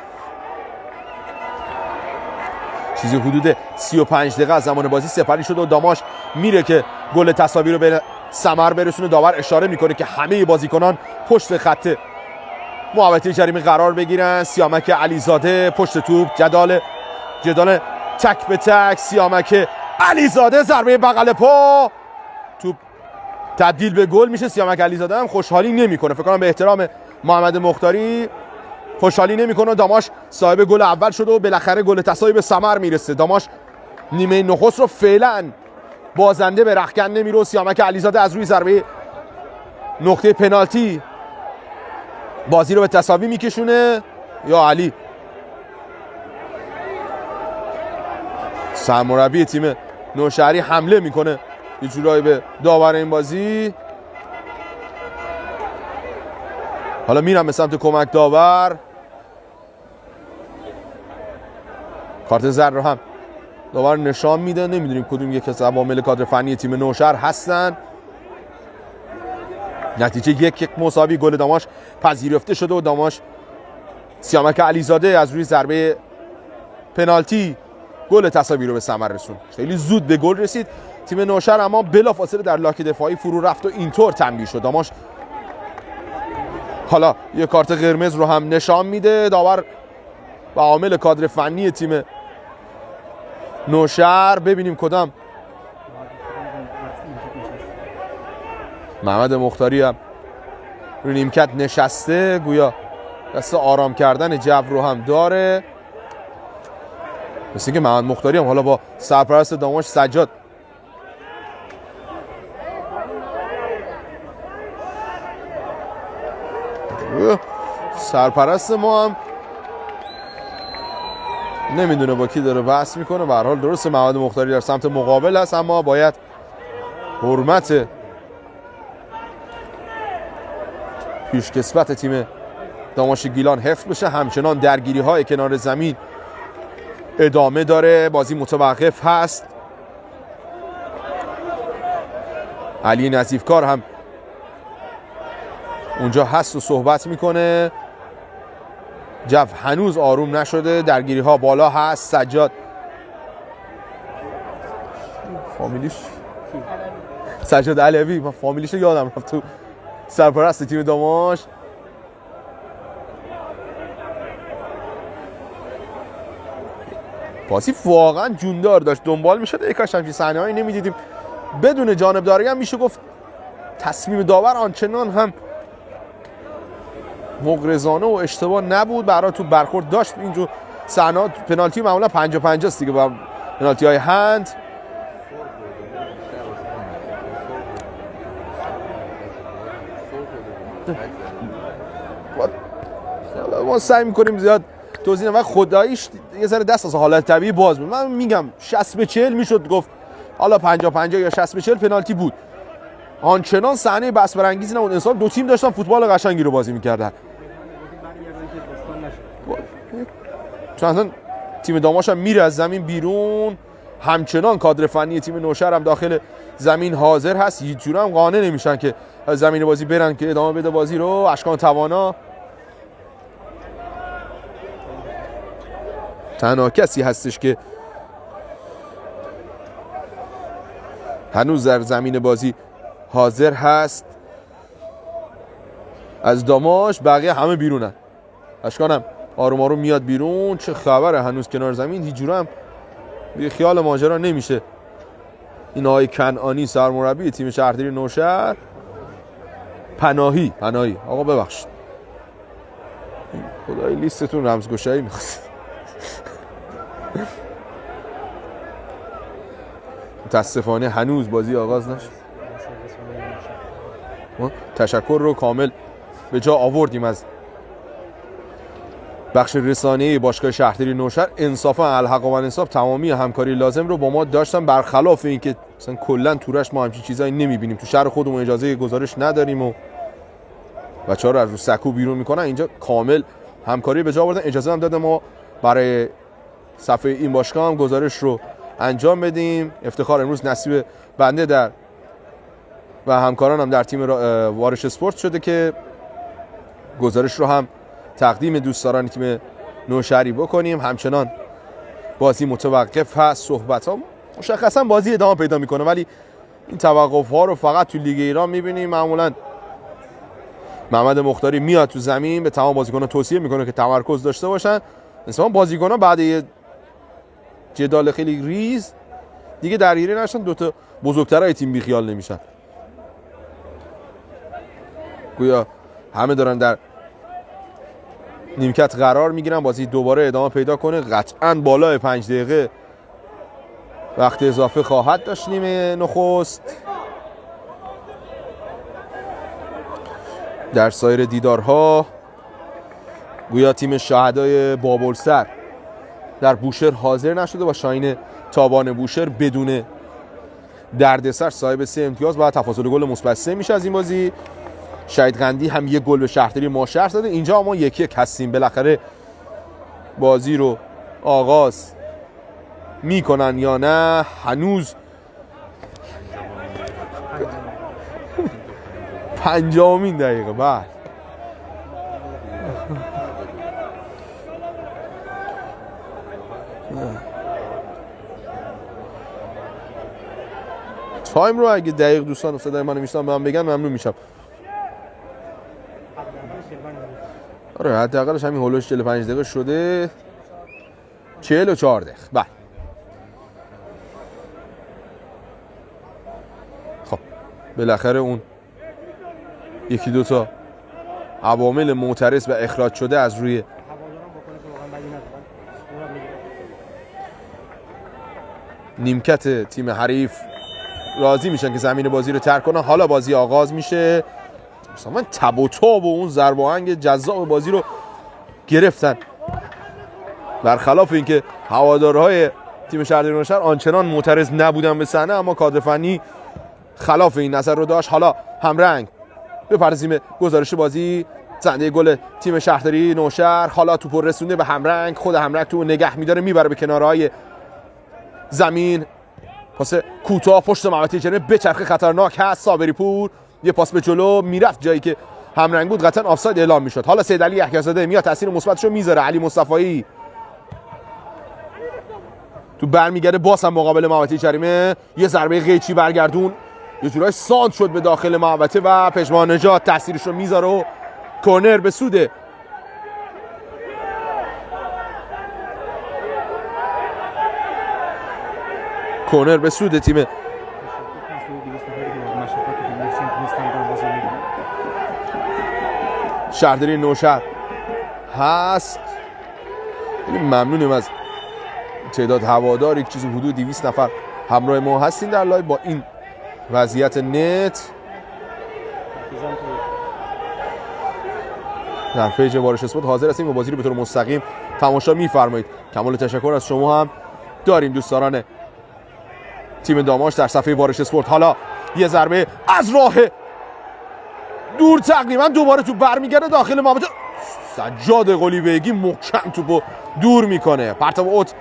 چیزی حدود 35 دقیقه از زمان بازی سپری شده و داماش میره که گل تساوی رو به ثمر برسونه. داور اشاره میکنه که همه بازیکنان پشت خط محوطه جریمه قرار بگیرن. سیامک علیزاده پشت توپ، جدال تک به تک. سیامک علیزاده ضربه بغل پا، توپ تبدیل به گل میشه. سیامک علیزاده هم خوشحالی نمیکنه، فکر کنم به احترام محمد مختاری خوشحالی نمیکنه. داماش صاحب گل اول شده و بالاخره گل تساوی به ثمر میرسه. داماش نیمه نخست رو فعلا بازنده به رختکن نمیره. سیامک علیزاده از روی ضربه نقطه پنالتی بازی رو به تساوی میکشونه. یا علی سرمربی تیم نوشهری حمله میکنه یه جورایی به داور این بازی. حالا میرم به سمت کمک داور. کارت زرد رو هم داور نشان میده. نمیدونیم کدوم یک از عوامل کادر فنی تیم نوشهر هستن. نتیجه 1-1 مساوی. گل داماش پذیرفته شده و داماش سیامک علیزاده از روی ضربه پنالتی گل تساوی رو به ثمر رسوند. خیلی زود به گل رسید تیم نوشهر، اما بلافاصله در لاک دفاعی فرو رفت و اینطور تنبیه شد. داماش حالا یه کارت قرمز رو هم نشان میده. داور و عامل کادر فنی تیم نوشهر، ببینیم کدام. محمد مختاری هم رو نیمکت نشسته، گویا دست آرام کردن جو رو هم داره. مثل که محمد مختاری هم حالا با سرپرست داماش سجاد سرپرست ما هم نمیدونه با کی داره بحث میکنه. به هر حال درسته محمد مختاری در سمت مقابل هست، اما باید حرمت پیشکسوت تیم داماش گیلان حفظ بشه. همچنان درگیری های کنار زمین ادامه داره، بازی متوقف هست. علی نظیفکار هم اونجا هست و صحبت میکنه. جو هنوز آروم نشده، درگیری ها بالا هست. سجاد فامیلیش سجاد علوی، من فامیلیش یادم رفت، تو سرپرست تیم داماش. بازی واقعا جوندار داشت، دنبال میشد. یکاش همچین صحنه‌ای نمیدیدیم. بدون جانبداری هم میشه گفت تصمیم داور آنچنان هم مغرضانه و اشتباه نبود. برای تو برخورد داشت اینجور صحنه‌ها. پنالتی معمولا 50-50 است دیگه با پنالتی های هند. ما سعی میکنیم زیاد توضیح نمیدم، خداییش یه ذره دست از حالت طبیعی باز بود. من میگم 60-40 میشد گفت، حالا 50-50 یا 60-40 پنالتی بود. آنچنان صحنه بس برانگیزی نبود. انصاف دو تیم داشتن فوتبال قشنگی رو بازی میکردن. چون اصلا تیم داماش هم میره از زمین بیرون. همچنان کادر فنی تیم نوشهر هم داخل زمین حاضر هست. هیچ جور هم قانع نمیشن که از زمین بازی برن که ادامه بده بازی رو. اشکان توانا تنها کسی هستش که هنوز در زمین بازی حاضر هست از داماش. بقیه همه بیرونن. اشکان هم آروم آروم میاد بیرون. چه خبره هنوز کنار زمین، هیچ جور هم بی خیال ماجرا نمیشه. این آقای کنعانی سرمربی تیم شهرداری نوشهر. پناهی آقا ببخشید، خدای لیستتون رمزگشایی میخواست. متاسفانه هنوز بازی آغاز نشد. تشکر رو کامل به جا آوردیم از بخش رسانه‌ای باشگاه شهرداری نوشهر. انصافا الحق و انصاف تمامی همکاری لازم رو با ما داشتن، برخلاف اینکه مثلا کلا تورش ما همچین چیزایی نمی‌بینیم. تو شهر خودمون اجازه گزارش نداریم و بچه‌ها رو از رو سکو بیرون میکنن. اینجا کامل همکاری به جا آوردن. اجازه هم دادن ما برای صفحه این باشگاه هم گزارش رو انجام بدیم. افتخار امروز نصیب بنده در و همکارانم در تیم وارش اسپورت شده که گزارش رو هم تقدیم دوستداران تیم نوشهری بکنیم. همچنان بازی متوقف هست. صحبت ها مشخصا بازی ادامه پیدا میکنه، ولی این توقف ها رو فقط تو لیگ ایران میبینیم. معمولا محمد مختاری میاد تو زمین، به تمام بازیکنان توصیه میکنه که تمرکز داشته باشن. مثلا بازیکنان بعد یه جدال خیلی ریز دیگه درگیری نشن، دوتا بزرگترای تیم بیخیال نمیشن. گویا همه دارن در نیمکت قرار میگیرن. بازی دوباره ادامه پیدا کنه. قطعاً بالای 5 دقیقه وقت اضافه خواهد داشت نیمه نخست. در سایر دیدارها گویا تیم شهدای بابلسر در بوشهر حاضر نشده. با شاهین تابان بوشهر بدون دردسر صاحب 3 امتیاز بعد تفاضل گل مثبت 3 میشه از این بازی. شهید قندی هم یک گل به شهرداری ماشهر زده. اینجا ما 1-1 هستیم. بالاخره بازی رو آغاز میکنن یا نه؟ هنوز 50مین دقیقه. بعد تایم رو اگه دقیق دوستان افتاده من نمیشتم به من بگن ممنون میشم. آره حداقلش همین هولوش 45 دقیقه شده. 44 دقیقه. بله خب بالاخره اون یکی دوتا عوامل معترض و اخراج شده از روی نیمکت تیم حریف راضی میشن که زمین بازی رو ترک کنن. حالا بازی آغاز میشه. مثلا تب و تاب و اون ضرب و آهنگ جذاب بازی رو گرفتن، برخلاف اینکه هوادارهای تیم شهرداری نوشهر آنچنان معترض نبودن به صحنه، اما کادر فنی خلاف این نظر رو داشت. حالا همرنگ بپرسیم گزارش بازی. زنده گل تیم شهرداری نوشهر حالا توپو رسونده به همرنگ. خود همرنگ تو نگه میداره، میبره به کنارهای زمین. پاس کوتاه پشت محوطه جریمه به چرخ خطرناک هست. صابری پور یه پاس به جلو میرفت جایی که همرنگ بود قطعا آفساید اعلام میشد. حالا سیدعلی یحیی میاد تاثیر مثبتشو میذاره. علی مصطفی تو برمیگرده باز هم مقابل محوطه جریمه، یه ضربه قیچی برگردون یه جورای ساند شد به داخل محوطه و پژمان نژاد تاثیرش رو میذاره و کورنر به سود تیم شهرداری نوشهر هست. ممنونم از تعداد هواداری که چیزی حدود 200 نفر همراه ما هستین در لایو با این وضعیت نت. در پیج وارش اسپورت حاضر هستیم و بازی رو به طور مستقیم تماشا می‌فرمایید. کمال تشکر از شما هم داریم دوستان تیم داماش در صفحه وارش اسپورت. حالا یه ضربه از راه دور تقریبا دوباره تو برمیگرده داخل محوطه. سجاد قلیبیگی محکم توپو دور میکنه. پرتاب اوت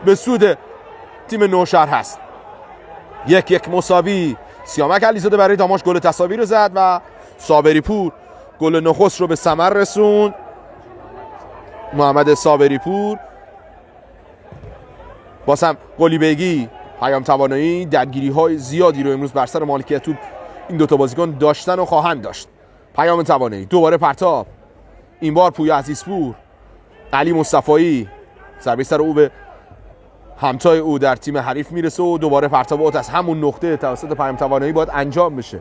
به سود تیم نوشهر هست. 1-1 مساوی. سیامک علیزاده برای داماش گل تساوی رو زد و صابری پور گل نخست رو به ثمر رسوند. محمد صابری پور بازم قلیبیگی پیام توانایی درگیری های زیادی رو امروز بر سر مالکیت توپ این دوتا بازیکن داشتن و خواهند داشت. پیام توانایی دوباره پرتاب، این بار پویا عزیزپور، علی مصطفی ضربه سر او به همتای او در تیم حریف میرسه و دوباره پرتاب اوت از همون نقطه توسط پیام توانایی باید انجام بشه.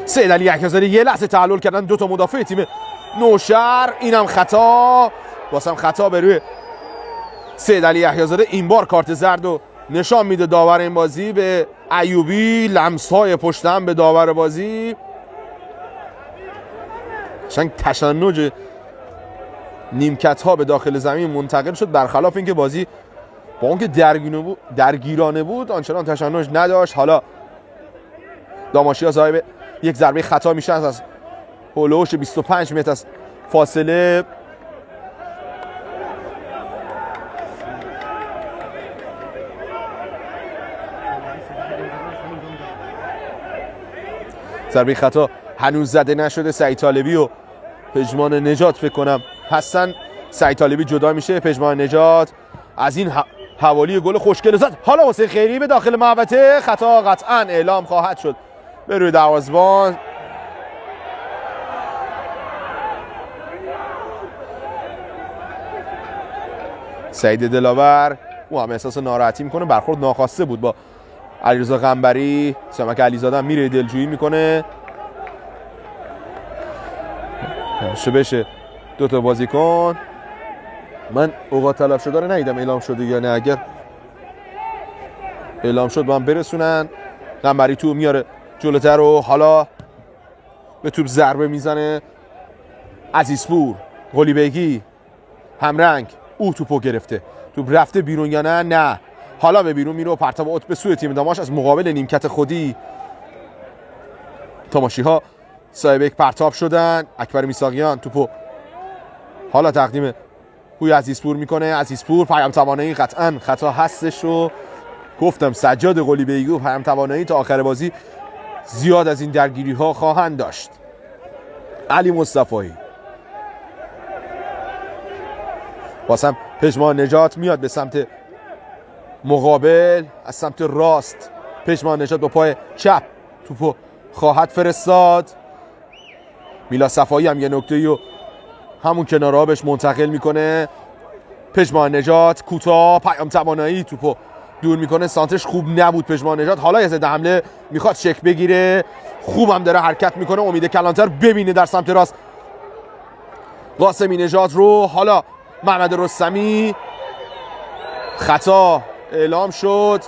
سیدعلی یحیی یه لحظه تعلل کردن دوتا مدافع تیم نوشهر، اینم خطا، واسم خطا به روی سیدعلی یحیی. این بار کارت زرد رو نشان میده داور این بازی به ایوبی. لمس‌های پشت هم به داور بازی. قشنگ تشنج نیمکت ها به داخل زمین منتقل شد، برخلاف اینکه بازی با اون که درگیرانه بود آنچنان تشنج نداشت. حالا داماشیا صاحب یک ضربه خطا میشن از هولوش 25 متر از فاصله. ضربه خطا هنوز زده نشده. سعید طالبی و پژمان نژاد فکر کنم هستن. سعید طالبی جدا میشه، پژمان نژاد از این حوالی گل خوشگل زد. حالا حسین خیری به داخل محوطه، خطا قطعا اعلام خواهد شد به روی دروازه‌بان. سعید دلاور او هم احساس ناراحتی میکنه، برخورد ناخواسته بود با علیرضا قنبری. سیامک علیزاده هم میره دلجویی میکنه. بشه دوتا بازیکن. من اوقات تلف شده رو ندیدم اعلام شده یا نه، اگر اعلام شد با هم برسونن. قنبری تو میاره جلوتر و حالا به توپ ضربه میزنه عزیزپور. قلیبیگی همرنگ او توپو گرفته، توپ رفته بیرون یا نه؟ نه. حالا به بیرون میره و پرتاب اوت به سوی تیم داماش از مقابل نیمکت خودی. تماشی ها صاحب یک پرتاب شدن. اکبر میساقیان توپو حالا تقدیم پویا عزیزپور میکنه. عزیزپور پیام توانایی قطعا خطا هستش و گفتم سجاد قلیبیگی و پیام توانایی تا آخر بازی زیاد از این درگیری ها خواهند داشت. علی مصطفی واسم پژمان نژاد میاد به سمت مقابل از سمت راست. پژمان نژاد با پای چپ توپو خواهد فرستاد. میلا صفایی هم یه نکته‌ای رو همون کنار آبش منتقل میکنه. پژمان نژاد کوتاه، پیام توانایی توپو دور میکنه. سانتش خوب نبود پژمان نژاد. حالا یه ضد حمله میخواد شک بگیره، خوبم داره حرکت میکنه. امید کلانتر ببینه در سمت راست قاسمی نژاد رو. حالا محمد رستمی خطا اعلام شد.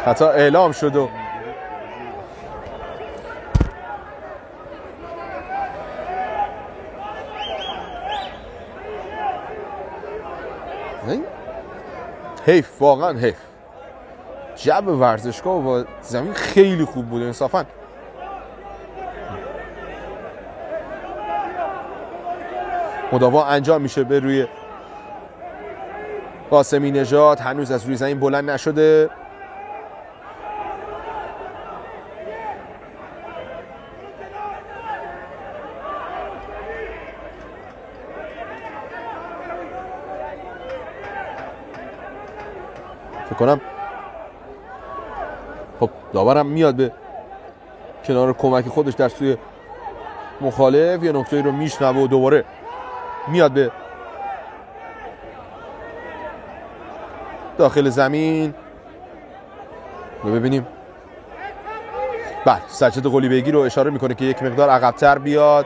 خطا اعلام شد و حیف، واقعا حیف. جو ورزشگاه و زمین خیلی خوب بود انصافا. مداوا انجام میشه به روی قاسمی نژاد، هنوز از روی زمین بلند نشده. فکر کنم خب داورم میاد به کنار کمک خودش در سوی مخالف، یه نکته‌ای رو میشنوه و دوباره میاد به داخل زمین. ببینیم بله سجاد قلیبگی رو اشاره میکنه که یک مقدار عقب‌تر بیاد.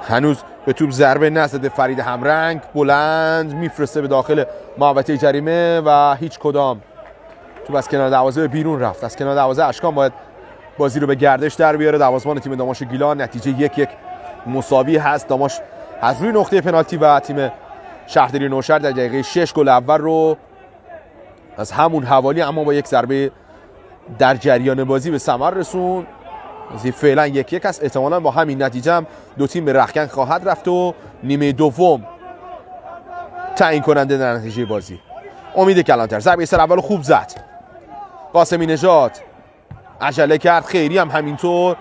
هنوز به توپ ضربه نزده فرید همرنگ، بلند میفرسته به داخل محوطه جریمه و هیچ کدام. توپ از کنار دروازه به بیرون رفت. از کنار دروازه اشکان باید بازی رو به گردش در بیاره. دروازه‌بان تیم داماش گیلان. نتیجه 1-1 مساوی هست. داماش از روی نقطه پنالتی و تیم شهرداری نوشهر در دقیقه 6 گل اول رو از همون حوالی اما با یک ضربه در جریان بازی به ثمر رسون. بازی فعلا 1-1 است. احتمالاً با همین نتیجه هم دو تیم به رختکن خواهد رفت و نیمه دوم تعیین کننده در نتیجه بازی. امید کلانتر ضربه سر اول خوب زد. قاسمی نژاد عجله کرد، خیری هم همینطور.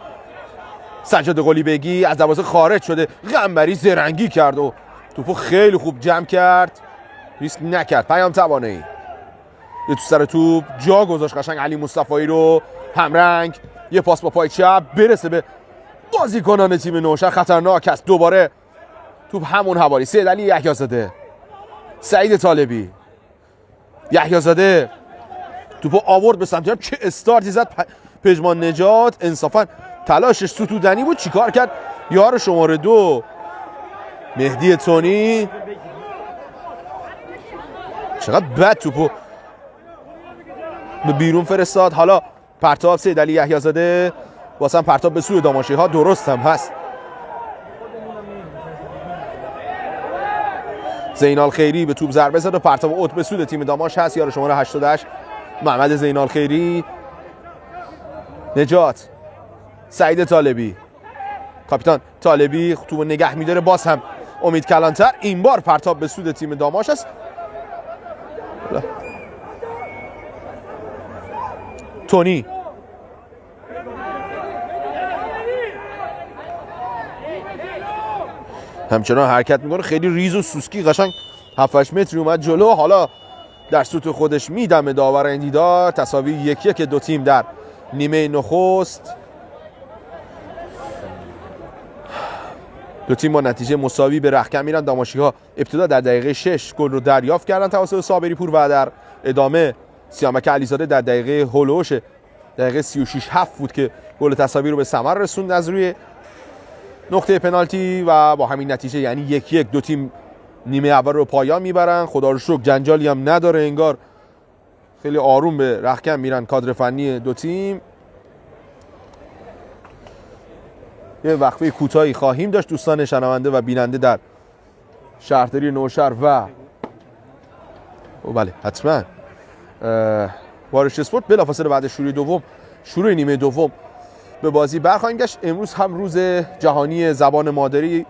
سجاد قلیبگی از دروازه خارج شده، قنبری زرنگی کرد و توپو خیلی خوب جمع کرد، ریسک نکرد. پیام توانایی یه تو سر توپ جا گذاشت قشنگ علی مصطفایی رو. همرنگ یه پاس با پای چپ برسه به بازیکنان تیم نوشهر، خطرناک است. دوباره توپ همون حوالی. سید علی یحیی‌زاده، سعید طالبی، یحیی‌زاده توپو آورد به سمت چه استارتی زد پژمان نجات. انصافا تلاشش ستودنی بود. چیکار کرد یار شماره 2 مهدی تونی؟ چقدر بد توپو به بیرون فرستاد. حالا پرتاب سید علی یحیی‌زاده، واسه پرتاب به سوی داماشی ها. درست هم هست. زینال خیری به توپ ضربه زد و پرتاب اوت به سوی تیم داماش هست. یار شماره 88 محمد زینال خیری. نجات، سعید طالبی، کاپیتان طالبی توپو نگه میداره. باز هم امید کلانتر. این بار پرتاب به سود تیم داماش است. تونی همچنان حرکت میکنه، خیلی ریز و سوسکی قشنگ 7-8 متری اومد جلو. حالا در سوت خودش میدمه داور این دیدار. تساوی 1-1 دو تیم در نیمه نخست. دو تیم با نتیجه مساوی به رختکن میرن. داماشی‌ها ابتدا در دقیقه 6 گل رو دریافت کردن توسط صابری پور و در ادامه سیامک علیزاده در دقیقه هولوش دقیقه 36-7 بود که گل تساوی رو به ثمر رسوند از روی نقطه پنالتی و با همین نتیجه یعنی 1-1 دو تیم نیمه اول رو پایان میبرن. خدا رو شکر جنجالی هم نداره، انگار خیلی آروم به رختکن میرن کادر فنی دو تیم. یه وقفه کوتاهی خواهیم داشت دوستان شنونده و بیننده در شهرداری نوشهر و بله حتما وارش اسپورت. بلافاصله بعد شروع نیمه دوم به بازی برخواهیم گشت. امروز هم روز جهانی زبان مادری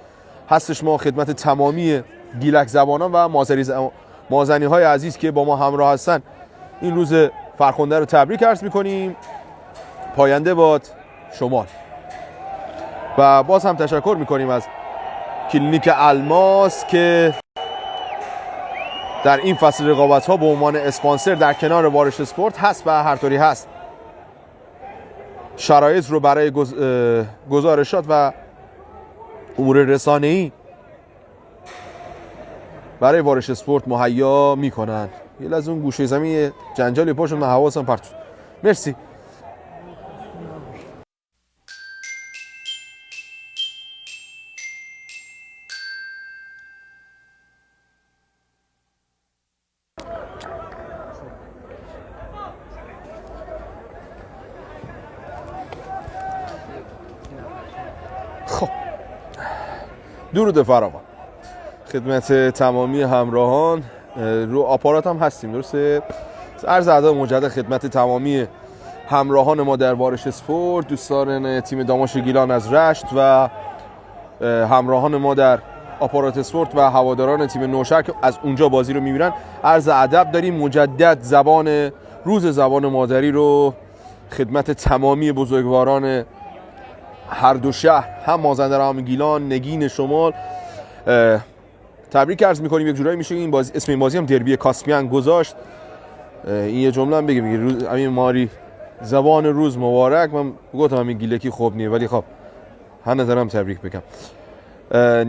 هستش. ما خدمت تمامی گیلک زبانان و مازنی های عزیز که با ما همراه هستن این روز فرخنده رو تبریک عرض میکنیم. پاینده باد شمال. و باز هم تشکر میکنیم از کلینیک الماس که در این فصل رقابت ها به عنوان اسپانسر در کنار وارش اسپورت هست و هر طوری هست شرایط رو برای گزارشات و امور رسانه‌ای برای وارش اسپورت مهیا میکنن. یه از اون گوشه زمین جنجالی پاشون من حواسم پرت شد. مرسی. خب درود فراوان خدمت تمامی همراهان رو آپارات هم هستیم. درسته؟ عرض ادب مجدد خدمت تمامی همراهان ما در وارش اسپورت، دوستان تیم داماش گیلان از رشت و همراهان ما در آپارات اسپورت و هواداران تیم نوشهر که از اونجا بازی رو میبینن. عرض ادب داریم مجدد روز زبان مادری رو خدمت تمامی بزرگواران هر دو شهر، هم مازندران هم گیلان، نگین شمال، تبریک عرض میکنیم. یک جورایی میشه این بازی، اسم این بازی هم دربی کاسپیان گذاشت. این یه جمله هم بگم روز همین ماری زبان روز مبارک. من گفتم همین گیلکی خوب نیه، ولی خب هر نظرم تبریک بگم.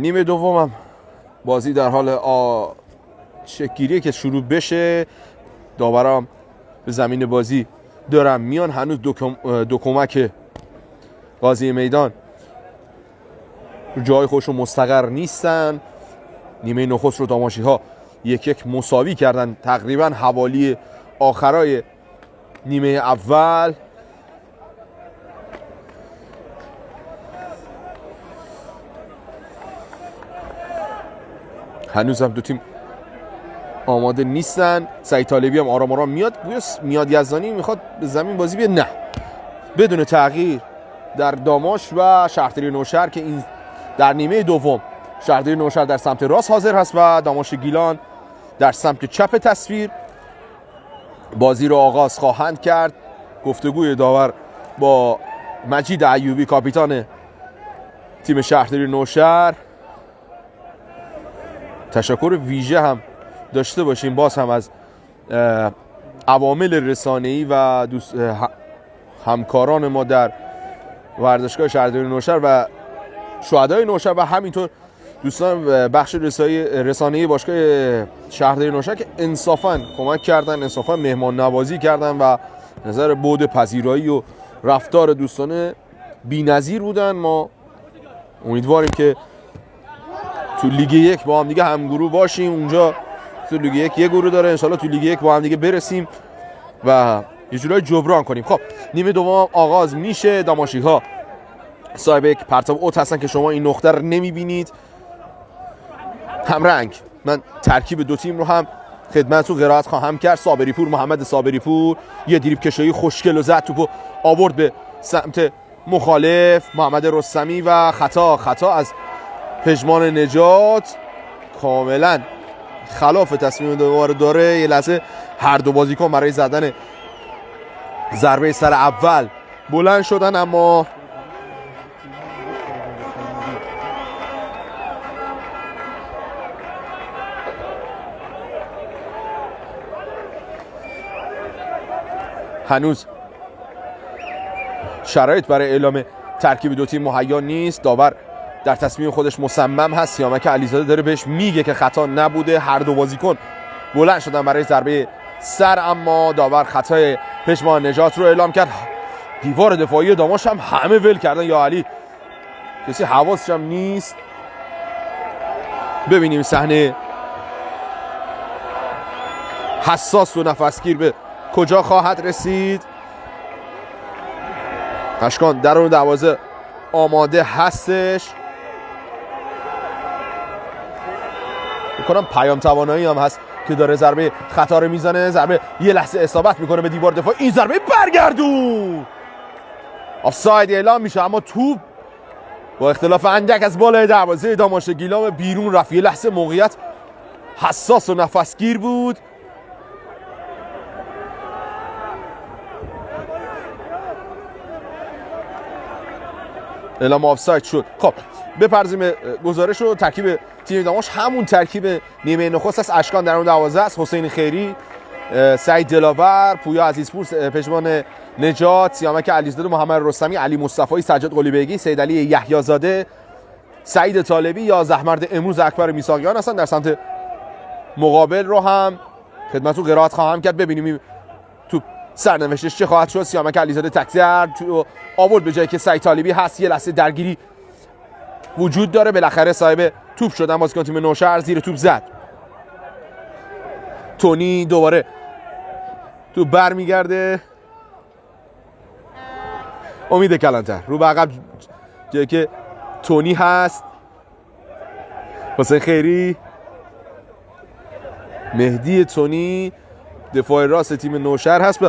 نیمه دومم بازی در حال شکل‌گیریه که شروع بشه. داورام به زمین بازی دارن میان. هنوز دو کمک قاضی میدان جای خودش رو مستقر نیستن. نیمه نخست رو داماشی ها 1-1 مساوی کردن تقریبا حوالی آخرای نیمه اول. هنوز هم دو تیم آماده نیستن. سعید طالبی هم آرام آرام میاد یزدانی میخواد به زمین بازی بیاد، نه، بدون تغییر در داماش و شهرداری نوشهر که این در نیمه دوم شهرداری نوشهر در سمت راست حاضر هست و داماش گیلان در سمت چپ تصویر بازی رو آغاز خواهند کرد. گفتگوی داور با مجید ایوبی کاپیتان تیم شهرداری نوشهر. تشکر ویژه هم داشته باشیم باز هم از عوامل رسانه‌ای و همکاران ما در ورزشگاه شهرداری نوشهر و شهدای نوشهر و همینطور دوستان بخش رسانه‌ای باشگاه شهرداری نوشهر که انصافاً کمک کردن، انصافاً مهمان نوازی کردن و نظر بعد پذیرایی و رفتار دوستانه بی‌نظیر بودن. ما امیدواریم که تو لیگ 1 با هم دیگه همگروه باشیم. اونجا تو لیگ 1 یه گروه داره، انشالله تو لیگ 1 با هم دیگه برسیم و یه جورایی جبران کنیم. خب نیمه دوم آغاز میشه. داماشی ها صاحب یک پرتاب اوت هستن که شما این نقطه رو نمیبینید. همرنگ من ترکیب دو تیم رو هم خدمتتون قرائت خواهم کرد. صابری پور، محمد صابری پور یه دریبل کشایی خوشگل و زد توپو آورد به سمت مخالف. محمد رستمی و خطا از پژمان نجات کاملا خلاف تصمیم دوباره داره. یه لحظه هر دو بازیکن برای زدن ضربه سر اول بلند شدن، اما هنوز شرایط برای اعلام ترکیب دو تیم مهیا نیست. داور در تصمیم خودش مصمم هست. سیامک علیزاده داره بهش میگه که خطا نبوده. هر دو بازیکن بلند شدن برای ضربه سر، اما داور خطای پژمان نجات رو اعلام کرد. دیوار دفاعی داماش هم همه ول کردن، یا علی کسی حواسش هم نیست. ببینیم صحنه حساس و نفسگیر به کجا خواهد رسید. اشکان درون دروازه آماده هستش. میکنم پیام توانایی هم هست که داره ضربه خطا رو میزنه. ضربه یه لحظه اصابت میکنه به دیوار دفاع. این ضربه برگردون آفساید اعلام میشه، اما توپ با اختلاف اندک از بالای دروازه داماش گیلان بیرون رفت. یه لحظه موقعیت حساس و نفسگیر بود. اعلام آفساید شد. خب بپرزیم گزارش رو. ترکیب تیم داماش همون ترکیب نیمه نخست است. اشکان در اون 12 است. حسین خیری، سعید دلاور، پویا عزیزپور، پژمان نجات، سیامک علیزاده، محمد رستمی، علی مصطفی، سجاد قلیبیگی، سید علی یحیی زاده، سعید طالبی یا زحمرد امروز اکبر میساقیان هستن. در سمت مقابل رو هم خدمتتون قرائت خواهم کرد. ببینیم تو سرنوشتش چه خواهد شد. سیامک علیزاده تکزر آورد به جایی که سعید طالبی هست. یه لحظه درگیری وجود داره. بالاخره صاحب توپ شدن بازیکن تیم نوشهر، زیر توپ زد. تونی دوباره تو برمیگرده. امید کلانتر رو به عقب جایی که تونی هست. حسین خیری مهدی تونی دفاع راست تیم نوشهر هست.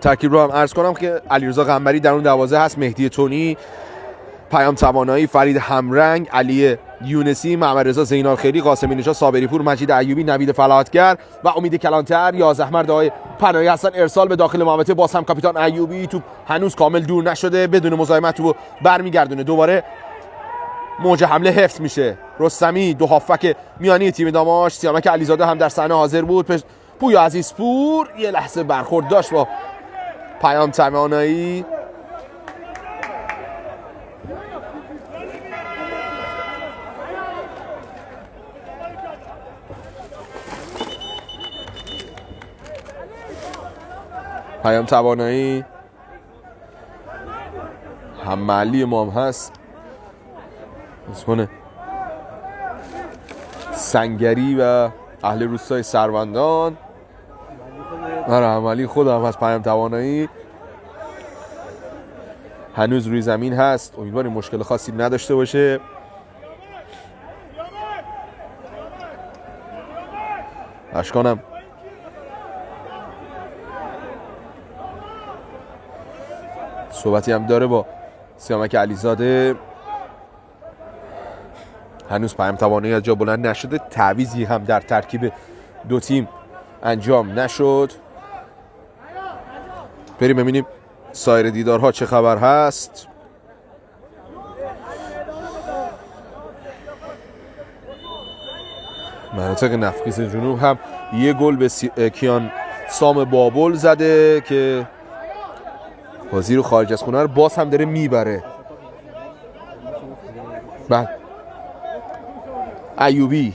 ترکیب رو هم عرض کنم که علیرضا قنبری در اون دروازه هست، مهدی تونی، پیام توانایی، فرید همرنگ، علی یونسی، محمد رضا زینالخیری، قاسمی نژاد، صابری پور، مجید ایوبی، نوید فلاحتگر و امید کلانتر. 11 مرد آقای پناهی هستن. ارسال به داخل محوطه، باز هم کاپیتان ایوبی، توپ هنوز کامل دور نشده، بدون مزاحمت توپ برمیگردونه. دوباره موج حمله حفظ میشه. رستمی، دو هافک میانی تیم داماش، سیامک علیزاده هم در صحنه حاضر بود. پویا عزیزپور یه لحظه برخورد داشت با پیام توانایی. پیام توانایی هم محلی ما هم هست، اسمونه سنگری و اهل روستای سروندان. آره عملی خودم هست. پیام توانایی هنوز روی زمین هست، امیدواریم مشکل خاصی نداشته باشه. اشکانم صحبتی هم داره با سیامک علیزاده. هنوز پیام توانایی از جا بلند نشده، تعویضی هم در ترکیب دو تیم انجام نشد. بریم ببینیم سایر دیدارها چه خبر هست. مناطق نفیس جنوب هم یه گل به کیان سام بابل زده که بازی رو خارج از خونه رو باز هم داره میبره. بعد ایوبی،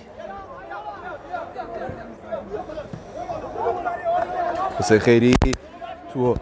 حسین خیری تو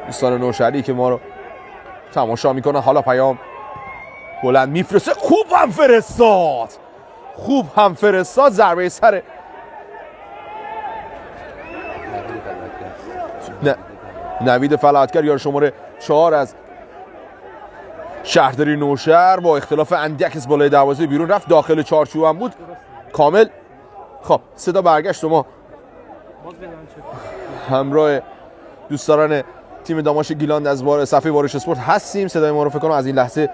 دوستان نوشهری که ما رو تماشا میکنه. حالا پیام بلند میفرسته، خوب هم فرستاد ضربه سر نوید فلاحتگر، یار شماره 4 از شهرداری نوشهر، با اختلاف اندک از بالای دروازه بیرون رفت، داخل چارچوب هم بود کامل. خب صدا برگشت و ما همراه دوستداران تیم داماش گیلاند از صفحه وارش اسپورت هستیم. صدای ما رو فکر کنم از این لحظه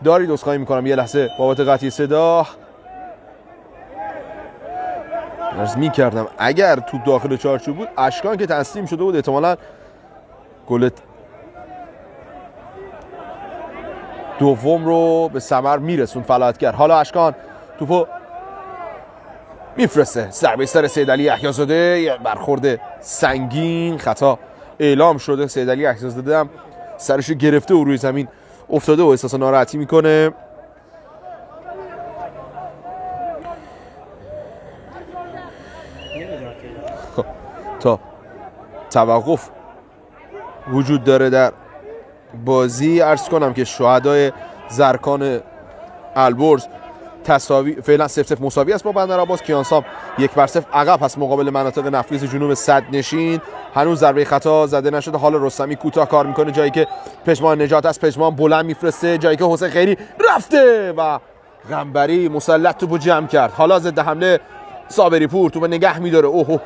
دارید. عذرخواهی میکنم یه لحظه بابت قطعی صدا. عرض میکردم اگر توپ داخل چارچوب بود، اشکان که تسلیم شده بود، احتمالاً گل دوم رو به ثمر میرسون فلاحتگر. حالا اشکان توپو میفرسته، ضربه سر سید علی یحیی زاده، برخورد سنگین، خطا اعلام شده. سیدعلی عکس‌زاده هم سرش گرفته و روی زمین افتاده و احساس ناراحتی میکنه. تا توقف وجود داره در بازی. عرض کنم که شهدای زرکان البرز تساوی فعلا 0-0 مساوی است با بندرعباس. کیانساب 1-0 عقب هست مقابل مناطق نفیس جنوب صدرنشین. هنوز ضربه خطا زده نشده. حالا رستمی کوتاه کار میکنه جایی که پژمان نجات است. پژمان بلند میفرسته جایی که حسین خیری رفته و قنبری مسلط توپو جمع کرد. حالا ضد حمله صابری پور توپو نگه میداره. اوه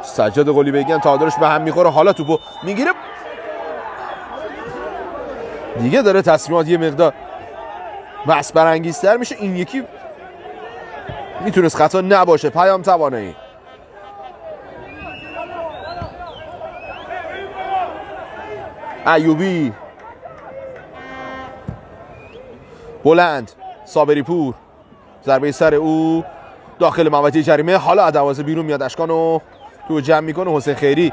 سجاد قلیبگی تعادلش به هم میخوره. حالا توپو میگیره دیگه، داره تصمیمات یه مقدار بس برانگیزتر میشه. این یکی میتونست خطا نباشه. پیام توانایی ایوبی بلند، صابری پور ضربه سر او داخل محوطه جریمه. حالا از دروازه بیرون میاد، اشکانو تو جمع میکنه. حسین خیری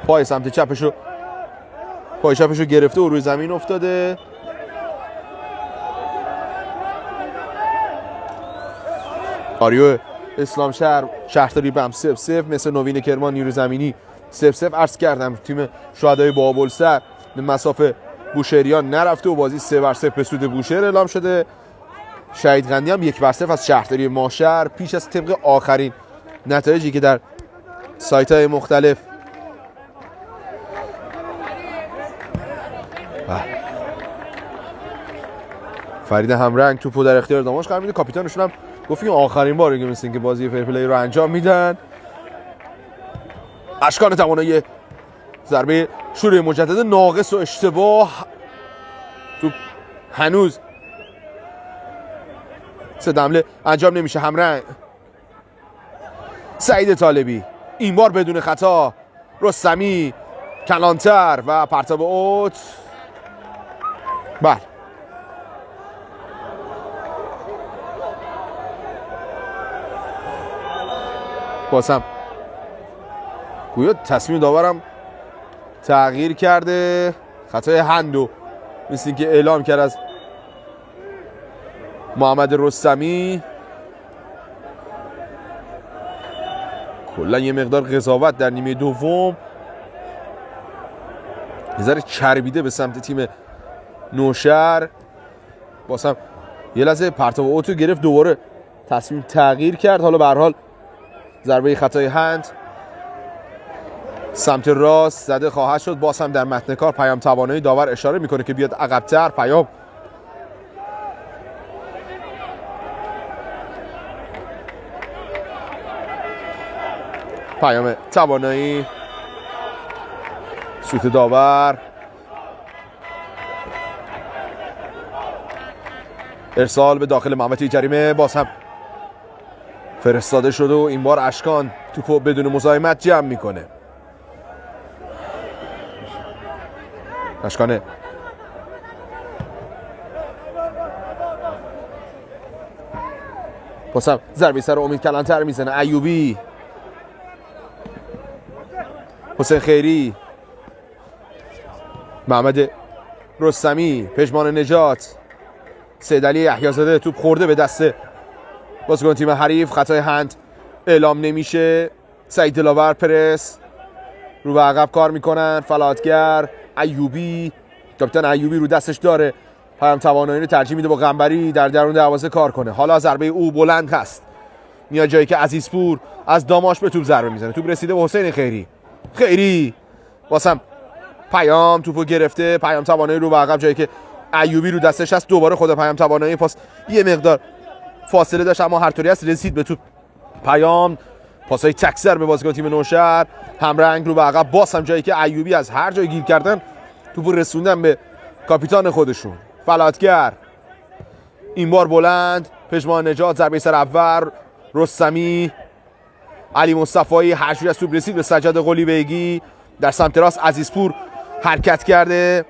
پای سمت چپشو گرفته و روی زمین افتاده. آریو اسلام شهرداری بم 0-0 مثل نوین کرمان نیروی زمینی 0-0. عرض کردم تیم شهدای بابلسر به مسافه بوشهریان نرفته و بازی 3-0 به سود بوشهر اعلام شده. شهید قندی هم 1-0 از شهرداری ماشهر پیش از طبق آخرین نتایجی که در سایت‌های مختلف فرید همرنگ توپو در اختیار داماش قرار میده. کاپیتانشون هم گفت این آخرین باره که مثل که بازی فیر پلی رو انجام میدن. اشکان توانایی ضربه شروع مجدد ناقص و اشتباه. توپ هنوز سه حمله انجام نمیشه. همرنگ سعید طالبی این بار بدون خطا. رستمی کلانتر و پرتاب اوت. بله بازم گویا تصمیم داورم تغییر کرده. خطای هندو مثل که اعلام کرد از محمد رستمی. کلا یه مقدار قضاوت در نیمه دوم یه ذره چربیده به سمت تیم نوشهر. بازم یه لحظه پرتاب اوتو گرفت، دوباره تصمیم تغییر کرد. حالا به هر حال ضربه خطای هند سمت راست زده خواهد شد. باز هم در متن کار پیام توانایی داور اشاره میکنه که بیاد عقب‌تر. پیام توانایی سوت داور ارسال به داخل محوطه جریمه. باز هم فرستاده شده و این بار اشکان توپو بدون مزاحمت جمع میکنه. اشکانه باز هم ضربه سر امید کلانتر میزنه. ایوبی، حسین خیری، محمد رستمی، پژمان نجات، سیدعلی یحیی‌زاده. توپ خورده به دست بازیکن تیم حریف. خطای هند اعلام نمیشه. سعید دلاور پرس رو به عقب کار میکنن. فلاتگر ایوبی، کاپیتان ایوبی رو دستش داره. پیام توانایی رو ترجیح میده با قنبری در درون دروازه کار کنه. حالا ضربه او بلند هست، میاد جایی که عزیزپور از داماش به توپ ضربه میزنه. توپ رسیده به حسین خیری. واسم پیام توپو گرفته. پیام توانایی رو به عقب جایی که ایوبی رو دستش هست. دوباره خود پیام توانایی پاس یه مقدار فاصله داشت اما هر طوری است رسید به توپ. پیام پاسای تکسر به بازیکن تیم نوشهر. همرنگ رو به عقب. باز هم جایی که ایوبی از هر جای گیر کردن توپو رسوندن به کاپیتان خودشون. فلاتگر این بار بلند. پژمان نجات ضربه سر اول. رستمی، علی مصطفی هر جوری از توپ رسید به سجاد قلیبگی. در سمت راست عزیزپور حرکت کرده،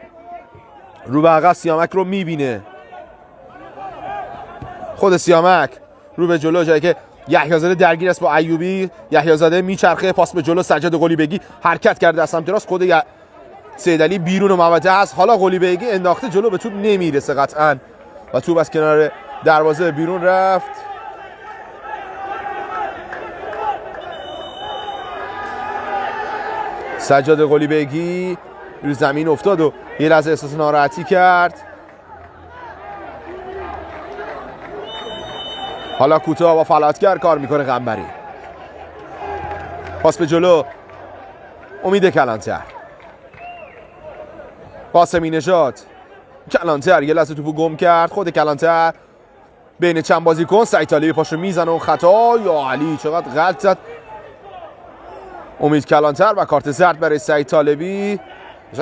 رو به عقب سیامک رو میبینه. خود سیامک رو به جلو جایی که یحیی‌زاده درگیر است با ایوبی. یحیی‌زاده میچرخه، پاس به جلو. سجاد قلیبگی حرکت کرده از سمت راست، خود سیدعلی بیرون محوطه است. حالا قلیبگی انداخته جلو، به توپ نمیرسه قطعا و توپ از کنار دروازه بیرون رفت. سجاد قلیبگی روی زمین افتاد و یه لحظه احساس ناراحتی کرد. حالا کوتاه با فلاتگر کار میکنه قنبری. پاس به جلو، امید کلانتر. قاسمی نژاد. کلانتر یه لحظه توپو گم کرد. خود کلانتر بین چند بازیکن. سعید طالبی پاشو میزنه و خطا. یا علی چقدر غلط زد امید کلانتر و کارت زرد برای سعید طالبی.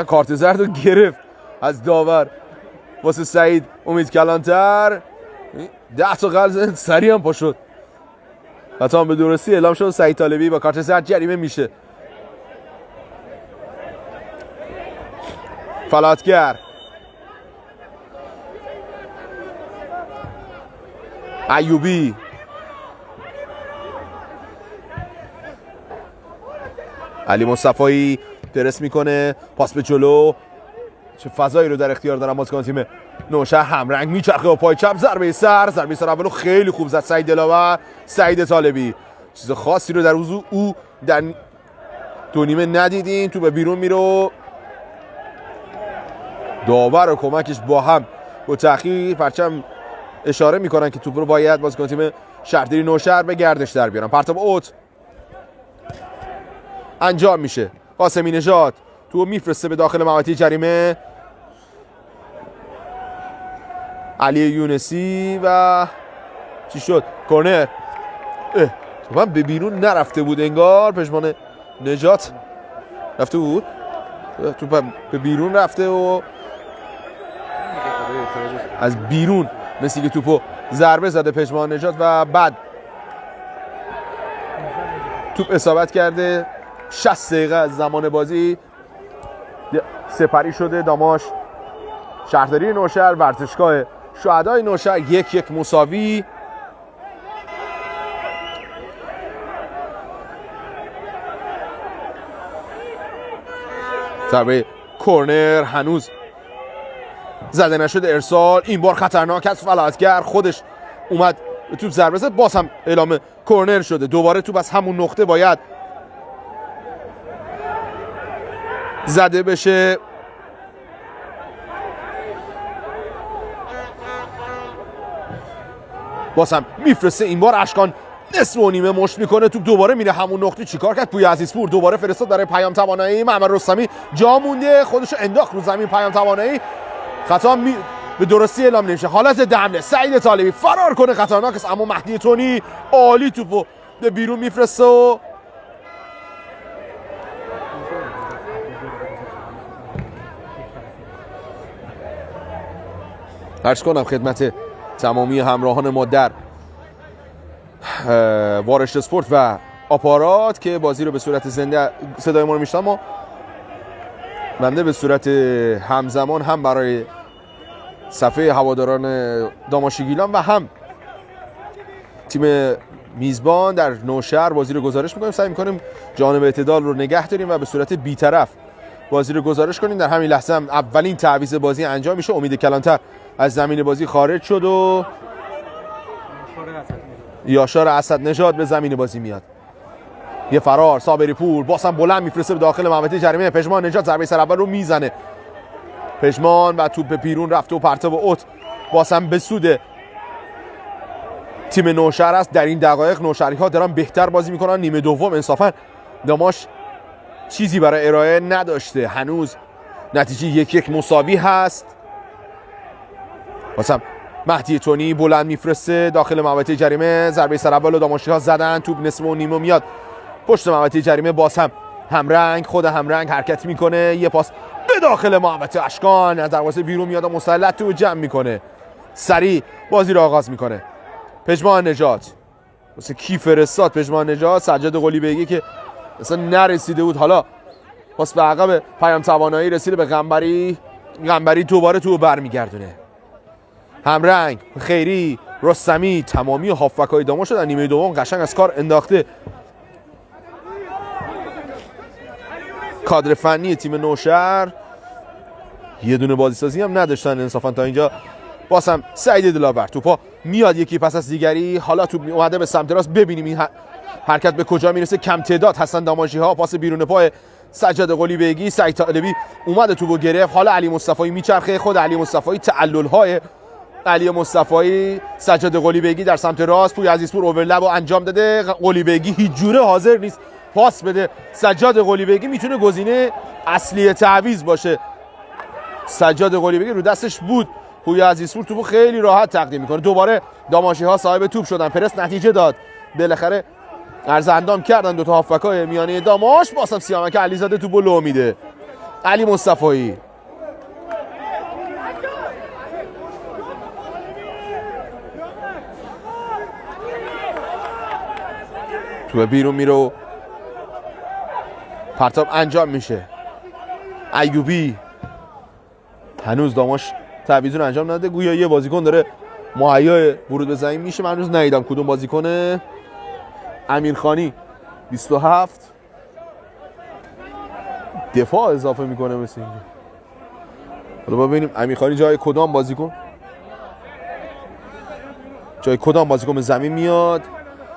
کارت زرد رو گرفت از داور واسه سعید امید کلانتر. 10 تا غلط زد، سریع هم پا شد. حتی به درستی اعلام شد سعید طالبی با کارت زرد جریمه میشه. فلاتگر. ایوبی. علی مصطفی درس میکنه، پاس به جلو. چه فضایی رو در اختیار دارن بازیکن تیم نوشهر. همرنگ میچرخه با پای چپ، ضربه سر اولو خیلی خوب زد سعید دلاور. سعید طالبی چیز خاصی رو در او در دو نیمه ندیدین. تو به بیرون میره، داور و کمکش با هم با تأخیر پرچم اشاره میکنن که توپ رو باید بازیکن تیم شهرداری نوشهر به گردش در بیارن. پرتاب اوت انجام میشه. قاسمی نژاد تو میفرسته به داخل محوطه جریمه. علی یونسی و چی شد؟ کورنر. تو به بیرون نرفته بود انگار. پشمان نجات رفته بود، تو به بیرون رفته و از بیرون مثل که توپو ضربه زده پشمان نجات و بعد توپ اصابت کرده. 60 دقیقه از زمان بازی سپری شده. داماش شهرداری نوشهر ورزشگاه شهدای نوشهر 1-1 مساوی. ضربه کورنر هنوز زده نشده، ارسال این بار خطرناک است. فلاتگر خودش اومد توپ ضربه زد، باز هم اعلام کورنر شده. دوباره توپ از همون نقطه باید زده بشه. باز هم میفرسته، این بار اشکان نصف و نیمه مشت میکنه. توپ دوباره میره همون نقطه. چیکار کرد پویا عزیزپور؟ دوباره فرستاد برای پیام توانایی. محمد رستمی جا مونده، خودشو انداخت رو زمین. پیام توانایی خطا به درستی اعلام نمیشه. حالت دمنه. سعید طالبی فرار کنه خطرناک است، اما مهدی تونی عالی توپو به بیرون میفرسته و عرض کنم خدمت تمامی همراهان ما در وارشت اسپورت و آپارات که بازی رو به صورت زنده صدای ما رو میشنن. ما بنده به صورت همزمان هم برای صفحه هواداران داماشیگیلان و هم تیم میزبان در نوشهر بازی رو گزارش میکنیم. سعی میکنیم جانب اعتدال رو نگه داریم و به صورت بی‌طرف بازی رو گزارش کنیم. در همین لحظه هم اولین تعویض بازی انجام میشه. امید کلانتر از زمین بازی خارج شد و یاشار اسدنژاد به زمین بازی میاد. یه فرار صابری پور باز هم بلند میفرسته به داخل محوطه جریمه. پژمان نژاد ضربه سر اول رو میزنه. پژمان و توپ به بیرون رفته و پرتاب اوت باز هم به سود تیم نوشهر است. در این دقایق نوشهری‌ها دارن بهتر بازی میکنن. نیمه دوم انصافا داماش چیزی برای ارائه نداشته. هنوز نتیجه 1-1 مساوی هست. واسم مهدی تونی بلند میفرسته داخل محوطه جریمه. ضربه سر اول رو داماشی‌ها زدن. توپ نصف و نیمه میاد پشت محوطه جریمه. باز هم همرنگ خود همرنگ حرکت میکنه. یه پاس به داخل محوطه اشکان از دروازه بیرون میاد و مسلط تو جمع میکنه. سریع بازی رو آغاز میکنه. پژمان نژاد واسه کی فرستاد؟ پژمان نژاد سجاد قلیبگی که اصلا نرسیده بود. حالا پاس به عقب پیام توانایی رسیده به قنبری. قنبری دوباره تو برمیگردونه. همرنگ خیری رستمی تمامی هافبک‌های داماش رو در نیمه دوم قشنگ از کار انداخته. کادر فنی تیم نوشهر یه دونه بازیسازی هم نداشتن انصافا تا اینجا. بازم سعید دلاور توپا میاد یکی پس از دیگری. حالا توپ اومده به سمت راست، ببینیم این حرکت به کجا میرسه. کم تعداد هستن داماژی ها. پاس بیرون پای سجاد قلیبگی. سعید طالبی اومده توپو گرفت. حالا علی مصطفی میچرخه. خود علی مصطفی تعلل های علی مصطفی. سجاد قلیبگی در سمت راست. پویا عزیزپور اورلپ رو انجام داده. قلیبگی هیچ جوره حاضر نیست پاس بده. سجاد قلیبگی میتونه گزینه اصلی تعویض باشه. سجاد قلیبگی رو دستش بود. پویا عزیزپور توپو خیلی راحت تقدیم میکنه. دوباره داماژی ها صاحب توپ شدن. پرس نتیجه داد. بالاخره عرض اندام کردن دو تا هافبک‌های میانه داماش. بازم سیامک علیزاده توپو لو میده. علی مصطفی توپ بیرون میره. پرتاب انجام میشه. ایوبی هنوز داماش تعویض رو انجام نده. گویا یه بازیکن داره مهیای ورود به زمین میشه. من هنوز ندیدم کدوم بازیکنه. امیرخانی 27 دفاع اضافه میکنه مثل اینکه. حالا ببینیم امیرخانی جای کدام بازیکن به زمین میاد.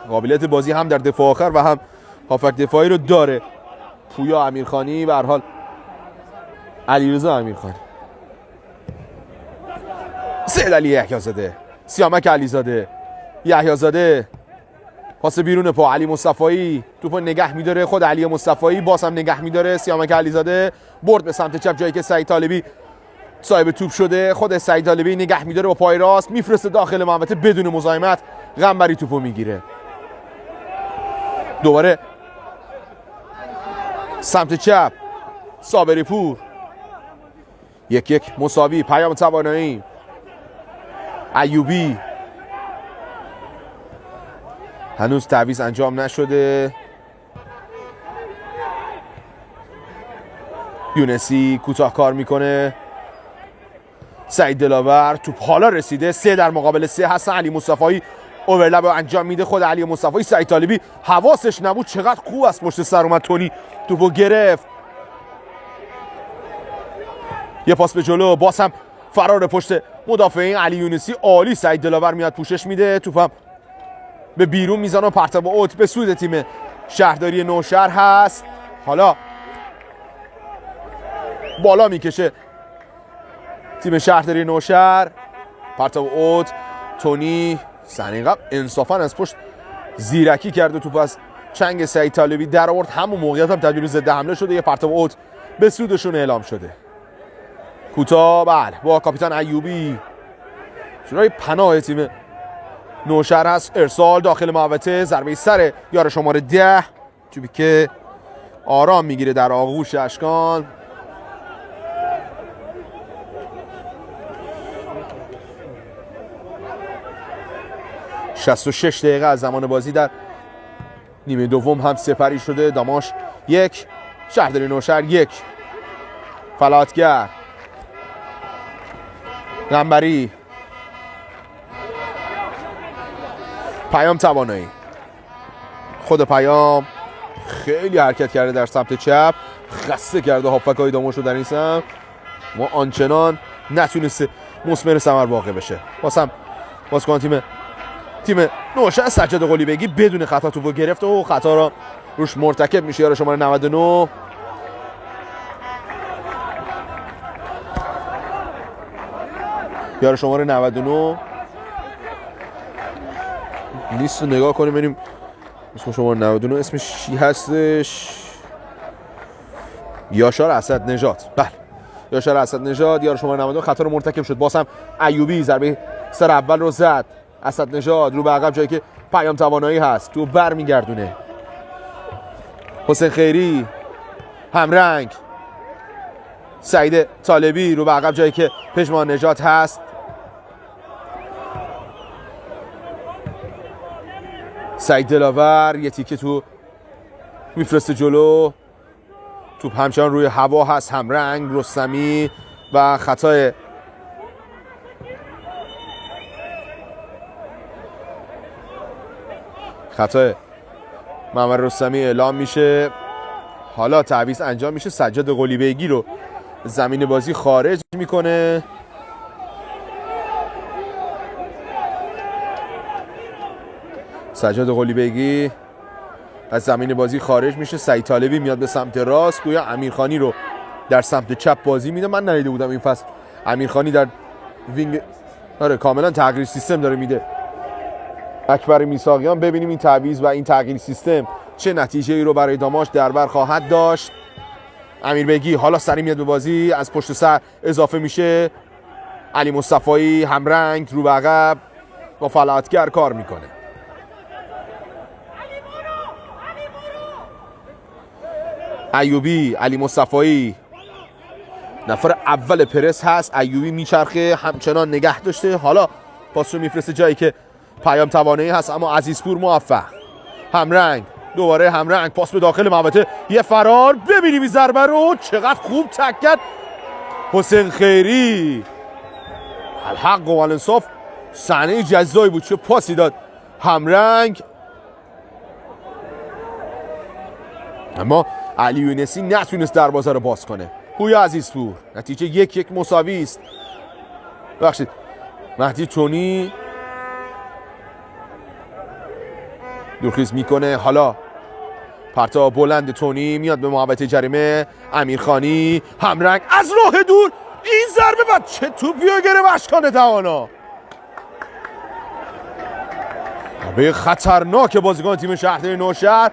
قابلیت بازی هم در دفاع آخر و هم هافک دفاعی رو داره. پویا امیرخانی به هر حال علیرضا امیرخانی. سید علی یحیی‌زاده. سیامک علیزاده. یحیی‌زاده پاس بیرون پا. علی مصطفی توپو نگه میداره. خود علی مصطفی باز هم نگه میداره. سیامک علیزاده برد به سمت چپ جایی که سعید طالبی صاحب توپ شده. خود سعید طالبی نگه میداره با پای راست میفرسته داخل محوطه بدون مزاحمت. قنبری توپو میگیره. دوباره سمت چپ صابری پور. 1-1 مساوی. پیام توانایی. ایوبی هنوز تعویض انجام نشده. یونسی کوتاه کار میکنه. سعید دلاور توپ حالا رسیده. 3 در مقابل 3 هستن. علی مصطفی اورلپ رو انجام میده. خود علی مصطفی. سعید طالبی حواسش نبود چقدر خوب است پشت سر اومد. تونی توپو گرفت. یه پاس به جلو. باز هم فرار پشت مدافعین علی یونسی عالی. سعید دلاور میاد پوشش میده. توپم به بیرون میزنه و پرتاب اوت به سود تیم شهرداری نوشهر هست. حالا بالا میکشه تیم شهرداری نوشهر. پرتاب اوت. تونی صحنه قبل انصافا از پشت زیرکی کرده. توپ از چنگ سعید طالبی در آورد. همون موقعیت هم تبدیل ضد حمله شده. یه پرتاب اوت به سودشون اعلام شده. کوتاه بله با کاپیتان ایوبی جلوی پناه تیم نوشهر هست. ارسال داخل محوطه. ضربه سر یار شماره 10 توپی که آرام میگیره در آغوش اشکان. « 66 دقیقه از زمان بازی در نیمه دوم هم سپری شده. داماش 1 شهرداری نوشهر 1. فلاتگر قنبری. پیام توانایی. خود پیام خیلی حرکت کرده در سمت چپ. خسته کرده هافبک‌های داماش رو در این سمت و آنچنان نتونسته مثمر ثمر واقع بشه. بازیکن تیم نوشهر سجاد قلیبگی بدون خطا توپو گرفت و خطا را روش مرتکب میشه یار شماره 99. یار شماره 99 لیست رو نگاه کنیم ببینیم اسم شماره 99 اسمش چی هستش. یاشار اسدنژاد. بله یاشار اسدنژاد یار شماره 99 خطا رو مرتکب شد. باز هم ایوبی ضربه سر اول رو زد. اسدنژاد رو به عقب جایی که پیام توانایی هست تو برمیگردونه. حسین خیری همرنگ. سعید طالبی رو به عقب جایی که پژمان نژاد هست. سعید دلاور یه تیکه تو میفرسته جلو. توپ همچنان روی هوا هست. همرنگ رستمی و خطای خطا محمد رستمی اعلام میشه. حالا تعویض انجام میشه. سجاد قلیبیگی رو زمین بازی خارج میکنه. سجاد قلیبیگی از زمین بازی خارج میشه. سعید طالبی میاد به سمت راست. گویا امیرخانی رو در سمت چپ بازی میده. من ندیده بودم این فصل امیرخانی در وینگ آره کاملا تغییر سیستم داره میده اکبر میساقیان. ببینیم این تعویض و این تغییر سیستم چه نتیجه‌ای رو برای داماش در بر خواهد داشت. امیربگی حالا سری میاد به بازی، از پشت سر اضافه میشه. علی مصطفی همرنگ رو به عقب با فلاتگر کار میکنه. ایوبی، علی مصطفی نفر اول پرس هست. ایوبی میچرخه همچنان نگه داشته. حالا پاس رو میفرسته جایی که پیام توانایی هست اما عزیزپور موفق. همرنگ، دوباره همرنگ، پاس به داخل محوطه، یه فرار. ببینیم این ضربه رو چقدر خوب تک کرد حسین خیری. الحق و الانصاف صحنه جزایی بود. چه پاسی داد همرنگ. اما علی یونسی نتونست دروازه رو باز کنه. پویا عزیزپور. نتیجه 1-1 مساوی است. ببخشید مهدی تونی دورخیز میکنه. حالا پرتاب بلند تونی میاد به محوطه جریمه. امیرخانی همرنگ از راه دور. این ضربه بعد چه توپیو گرفت اشکان توانا. ضربه خطرناک بازیکن تیم شهرداری نوشهر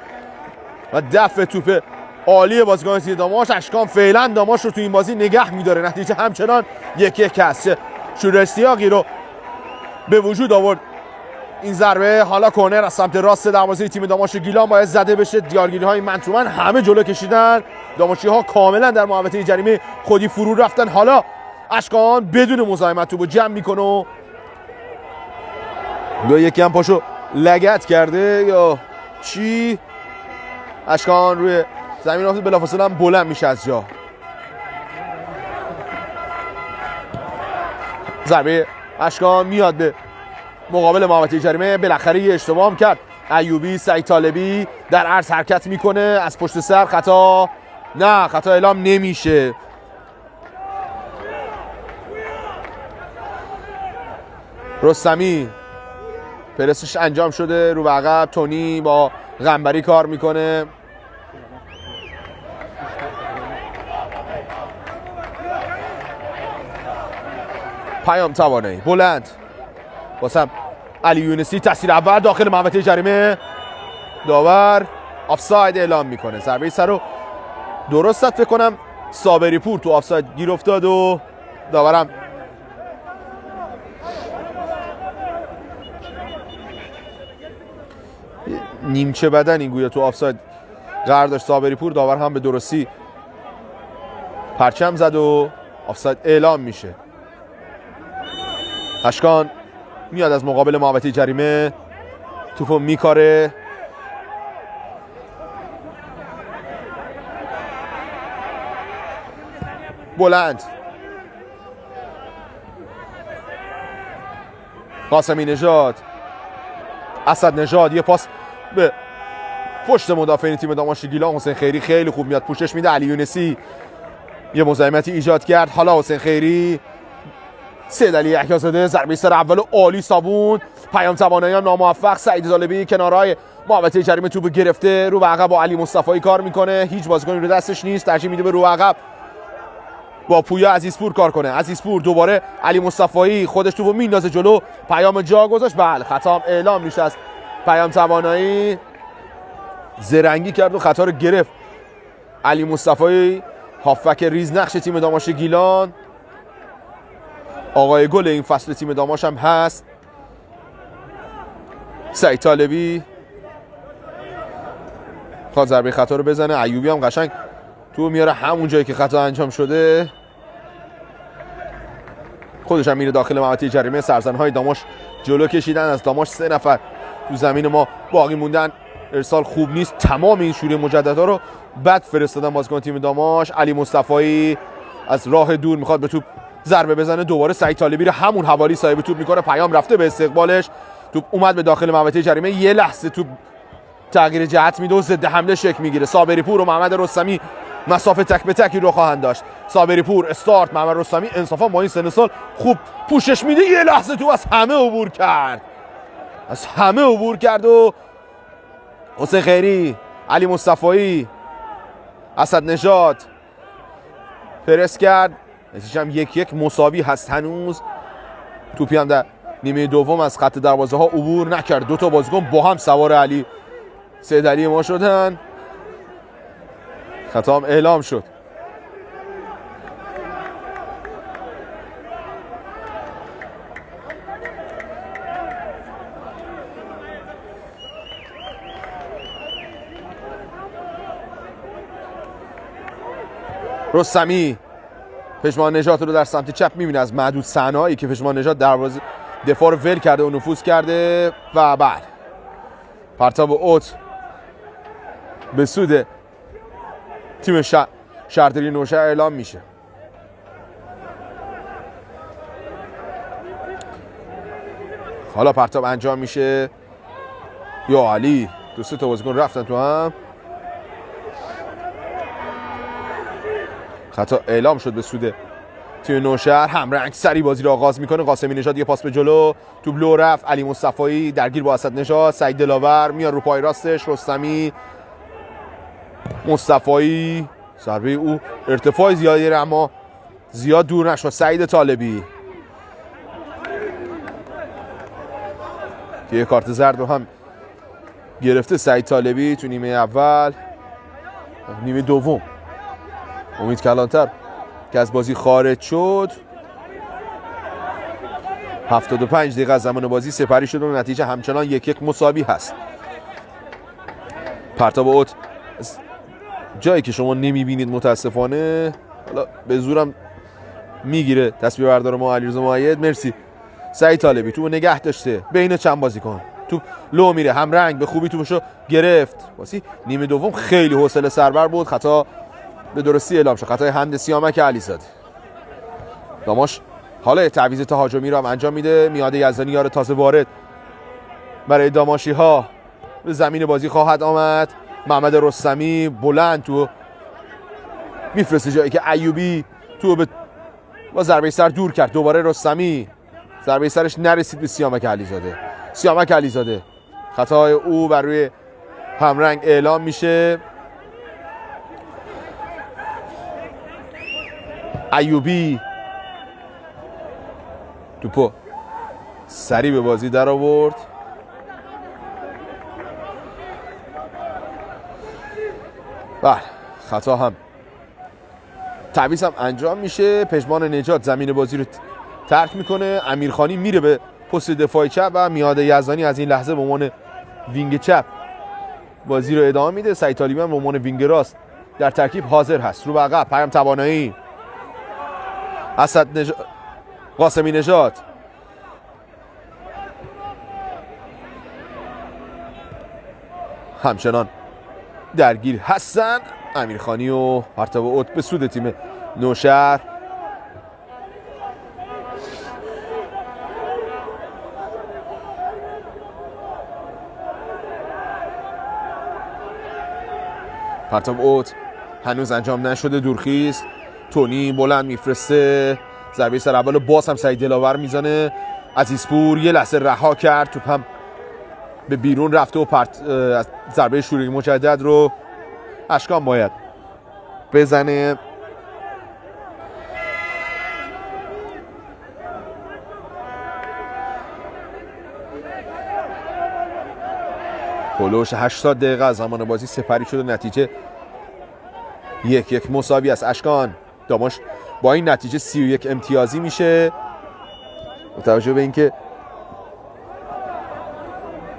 و دفع توپ عالی بازیکن تیم داماش. اشکان فعلا داماش رو تو این بازی نگه میداره. نتیجه همچنان 1-1 است. شور اشتیاقی رو به وجود آورد این ضربه. حالا کورنر از سمت راست دروازه تیم داماش گیلان باید زده بشه. دیارگیری های منتومن همه جلو کشیدن. داماشی ها کاملا در محوطه جریمه خودی فرو رفتن. حالا اشکان بدون مزاحمت توپو جمع میکنه و یکی هم پاشو لگت کرده یا چی. اشکان روی زمین افتاد، بلافاصله هم بلند میشه از جا. ضربه اشکان میاد به مقابل محوطه جریمه. بالاخره یه اشتباه هم کرد ایوبی. سعید طالبی در عرض حرکت میکنه از پشت سر. خطا، نه خطا اعلام نمیشه. رستمی پرسش انجام شده رو به عقب. تونی با غنبری کار میکنه. پیام توانایی بلند واسم علی یونسی. تاثیر اول داخل محوطه جریمه. داور آفساید اعلام میکنه. ضربه سر رو درست فکر کنم صابری پور تو آفساید گیر افتاد و داورم نیمچه بدن این گویا تو آفساید قرار داشت صابری پور. داور هم به درستی پرچم زد و آفساید اعلام میشه. اشکان میاد از مقابل محوطه جریمه، توپو میکاره. بلند قاسمی نژاد، اسد نژاد، یه پاس به پشت مدافعین تیم داماش گیلان. حسین خیری خیلی خوب میاد پوشش میده. علی یونسی یه مزاحمتی ایجاد کرد. حالا حسین خیری، سید علی یحیی‌زاده، ضربه سر اول عالی صابون. پیام تواناییان ناموفق. سعید طالبی کنارهای محوطه جریمه توپ گرفته، رو به عقب با علی مصطفی کار میکنه. هیچ بازیکنی رو دستش نیست، ترجیح میده به رو عقب با پویا عزیزپور کار کنه. عزیزپور دوباره علی مصطفی خودش توپو میندازه جلو. پیام جا گذاشت. بله خطا اعلام میشه از پیام توانایی. زرنگی کرد و خطا رو گرفت علی مصطفی، هافبک ریزنقش تیم داماش گیلان. آقای گل این فصل تیم داماش هم هست. سعید طالبی خواهد ضربه خطا رو بزنه. ایوبی هم قشنگ تو میاره همون جایی که خطا انجام شده. خودش هم میره داخل محوطه جریمه. سرزنهای داماش جلو کشیدن. از داماش 3 نفر تو زمین ما باقی موندن. ارسال خوب نیست. تمام این شوری مجددا رو بد فرستادن بازیکن تیم داماش. علی مصطفی از راه دور میخواد به توپ ضربه بزنه. دوباره سعید طالبی رو همون حوالی صاحب توپ میکنه. پیام رفته به استقبالش. توپ اومد به داخل محوطه جریمه. یه لحظه توپ تغییر جهت میده و ضد حمله شکل میگیره. صابری پور و محمد رستمی مسافه تک به تکی رو خواهند داشت. صابری پور استارت، محمد رستمی انصافا با این سن سال خوب پوشش میده. یه لحظه تو از همه عبور کرد و حسین خیری، علی مصطفی، اسد نژاد پرس کرد. نتیجه هم 1-1 مساوی هست هنوز. توپی هم در نیمه دوم از خط دروازه ها عبور نکرد. دو تا بازیکن با هم سوار علی سید علی ما شدن. خطا هم اعلام شد. رستمی پژمان نژاد رو در سمت چپ می‌بینه از معدود صحنه‌ای که پژمان نژاد دروازه دفاع رو ول کرده و نفوذ کرده و بعد پرتاب اوت به سود تیم شهرداری نوشهر اعلام میشه. حالا پرتاب انجام میشه. یا علی، دو سه تا بازیکن رفتن تو هم. خطا اعلام شد به سود تیم نوشهر. همرنگ سری بازی رو آغاز میکنه. قاسمی نژاد یه پاس به جلو، توپ لو رفت. علی مصطفی درگیر با اسد نژاد. سعید دلاور میاد رو پای راستش. رستمی، مصطفی، ضربه او ارتفاع زیادی اما زیاد دور نشد. سعید طالبی که یه کارت زرد رو هم گرفته سعید طالبی تو نیمه اول. نیمه دوم امید کلانتر که از بازی خارج شد. 75 دقیقه از زمان بازی سپری شد و نتیجه همچنان 1-1 مساوی هست. پرتاب اوت جایی که شما نمیبینید متاسفانه، حالا به زورم میگیره تصویر بردار ما علیرضا مؤید. مرسی. سعید طالبی تو نگه داشته بین چند بازیکن، تو لو میره. همرنگ به خوبی توپشو گرفت. واسه نیمه دوم خیلی حوصله سربر بود. خطا به درستی اعلام شد. خطای حمد سیامک علیزاده. داماش حالا تعویض تهاجمی رو هم انجام میده. میاد یزدانی یار تازه وارد برای داماشی ها به زمین بازی خواهد آمد. محمد رستمی بلند تو میفرسته جایی که ایوبی تو با ضربه سر دور کرد. دوباره رستمی، ضربه سرش نرسید به سیامک علیزاده. خطای او بر روی همرنگ اعلام میشه. ایوبی توپو سری به بازی در آورد. بله، خطا هم تعویض هم انجام میشه. پژمان نژاد زمین بازی رو ترک میکنه. امیرخانی میره به پست دفاع چپ و میاد یزدانی از این لحظه به عنوان وینگ چپ بازی رو ادامه میده. سعید طالبی هم به عنوان وینگ راست در ترکیب حاضر هست. رو به عقب پیام توانایی. قاسمی نژاد همچنان درگیر هستن. امیرخانی و پرتاب اوت به سود تیم نوشهر. پرتاب اوت هنوز انجام نشده. دورخیز تونی بلند میفرسته. ضربه سر اول باز هم سعید دلاور میزنه. عزیزپور یه لحظه رها کرد. توپ هم به بیرون رفته و ضربه شوری مجدد رو اشکان باید بزنه. هلوش 80 دقیقه از زمان بازی سپری شده. نتیجه 1-1 مساوی است. اشکان داماش با این نتیجه 31 امتیازی میشه. با توجه به اینکه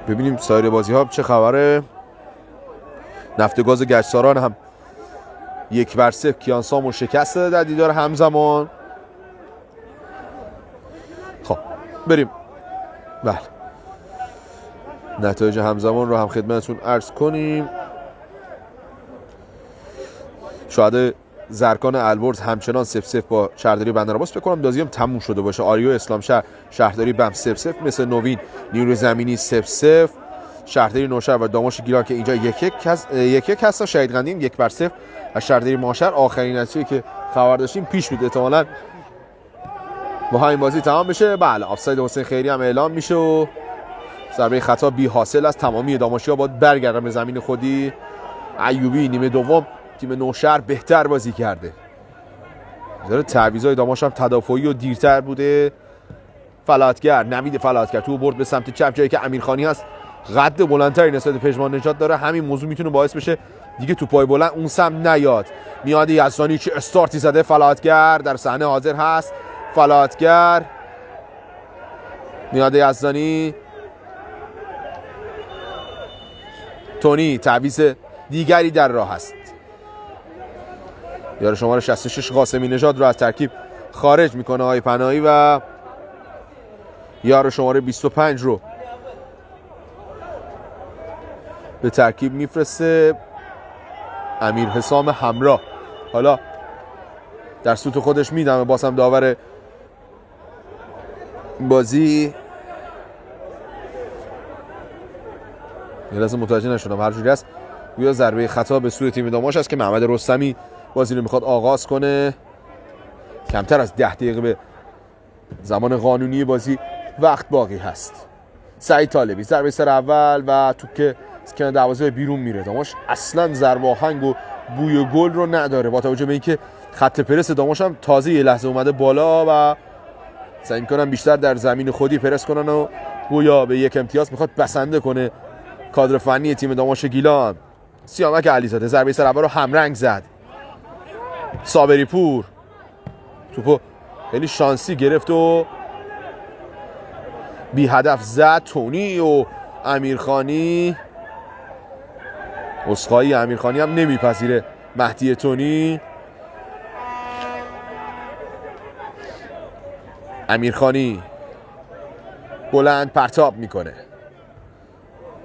ببینیم سایر بازی ها چه خبره. نفتگاز گچساران هم 1-0 کیانسامو شکست در دیدار همزمان. خب بریم. بله، نتایج همزمان رو هم خدمتتون عرض کنیم. شاهد زرکان البرز همچنان 0-0 با شهرداری بندرعباس. فکر کنم بازی هم تموم شده باشه. آریو اسلام شهر شهرداری بم 0-0 مثل نوین نیروی زمینی 0-0. شهرداری نوشهر و داماش گیلان که اینجا یک هست. شهید قندیم 1-0 از شهرداری ماشهر. آخرین نتیجه که خبر داشتیم پیش بود احتمالاً با همین بازی تمام بشه. بله آفساید حسین خیری هم اعلام میشه و ضربه خطا بی حاصل است. تمامی داماشی‌ها باید برگردن به زمین خودی. ایوبی نیمه دوم تیم نوشهر بهتر بازی کرده. تعویضای داماش هم تدافعی و دیرتر بوده. فلاتگر نوید فلاتگر تو برد به سمت چپ جایی که امیرخانی هست قد بلندتری نسبت به پژمان نژاد داره. همین موضوع میتونه باعث بشه دیگه توپای بلند اون سمت نیاد. میاد یزدانی چه استارتی زده. فلاتگر در صحنه حاضر هست. فلاتگر میاد یزدانی. تونی تعویض دیگری در راه است. یار شماره 66 قاسمی نژاد رو از ترکیب خارج میکنه آقای پناهی و یار شماره 25 رو به ترکیب میفرسته امیر حسام همراه. حالا در سوت خودش میدمه بازم داور بازی. یه لحظه متوجه نشدم هر جوری است گویا ضربه خطا به سوی تیم داماش است که محمد رستمی بازی رو میخواد آغاز کنه. کمتر از 10 دقیقه به زمان قانونی بازی وقت باقی هست. سعید طالبی ضربه سر اول و توپ که از کنار دروازه بیرون میره. داماش اصلا ضربه آهنگ و بوی گل رو نداره با توجه به اینکه خط پرس داماش هم تازه یه لحظه اومده بالا و سعی میکنن بیشتر در زمین خودی پرس کنن و گویا به یک امتیاز میخواد بسنده کنه کادر فنی تیم داماش گیلان. سیامک علیزاده ضربه سر اول رو همرنگ زد. صابری پور توپو خیلی شانسی گرفت و بی هدف زد. تونی و امیرخانی اسخایی امیرخانی هم نمیپذیره. مهدی تونی امیرخانی بلند پرتاب میکنه.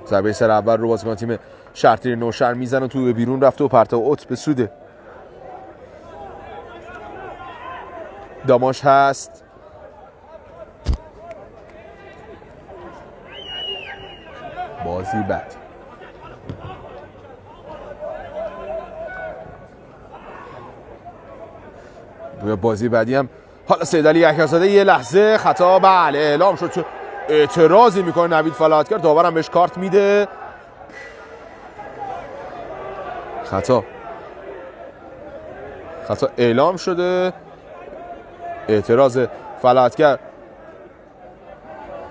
ضربه سر اول رو بازیکن تیم شهرداری نوشهر میزنه تو به بیرون رفته و پرتاب اوت به سود داماش هست. بازی بد. بازی بعدی هم حالا سیدعلی یحیی‌زاده یه لحظه خطا بله اعلام شد. چه اعتراضی میکنه نوید فلاتگر. داورم بهش کارت میده. خطا اعلام شده. اعتراض فلاتگر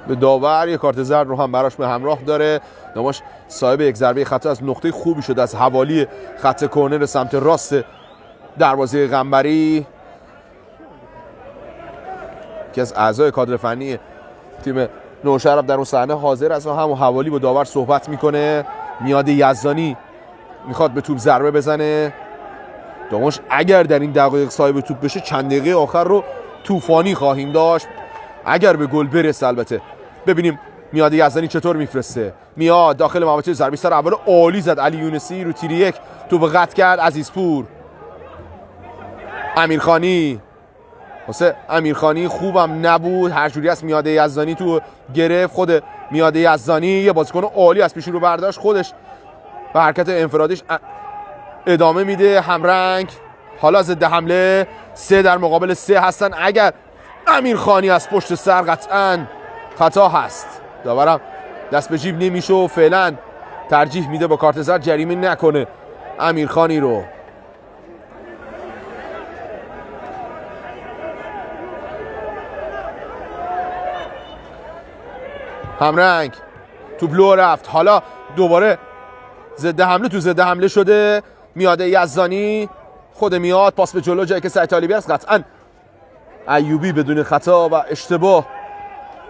به داور یه کارت زرد رو هم براش به همراه داره. داماش صاحب یک ضربه خطا از نقطه خوبی شده از حوالی خط کرنر سمت راست دروازه قنبری. که از اعضای کادر فنی تیم نوشهر در اون صحنه حاضر است و همون حوالی با داور صحبت میکنه. میاد یزدانی میخواد به توپ ضربه بزنه. داماش اگر در این دقایق صاحب توپ بشه چند دقیقه آخر رو طوفانی خواهیم داشت اگر به گل برسه. البته ببینیم میاد یزدانی چطور میفرسته. میاد داخل محوطه ضربه سر اول عالی زد. علی یونسی رو تیر یک توپ قطع کرد. عزیزپور امیرخانی واسه امیرخانی خوبم نبود. هر جوری است میاد یزدانی تو گرفت. خود میاد یزدانی یه بازیکن عالی از پیش رو برداشت. خودش به حرکت انفرادیش ادامه میده. همرنگ حالا ضد حمله 3 در مقابل 3 هستن. اگر امیرخانی از پشت سر قطعا خطا هست. داورم دست به جیب نمیشه و فعلا ترجیح میده با کارت زرد جریمه نکنه امیرخانی رو. همرنگ توپ لو رفت. حالا دوباره ضد حمله تو ضد حمله شده. میاد یزدانی خود میاد پاس به جلو جایی که سعید طالبی است. قطعا ایوبی بدون خطا و اشتباه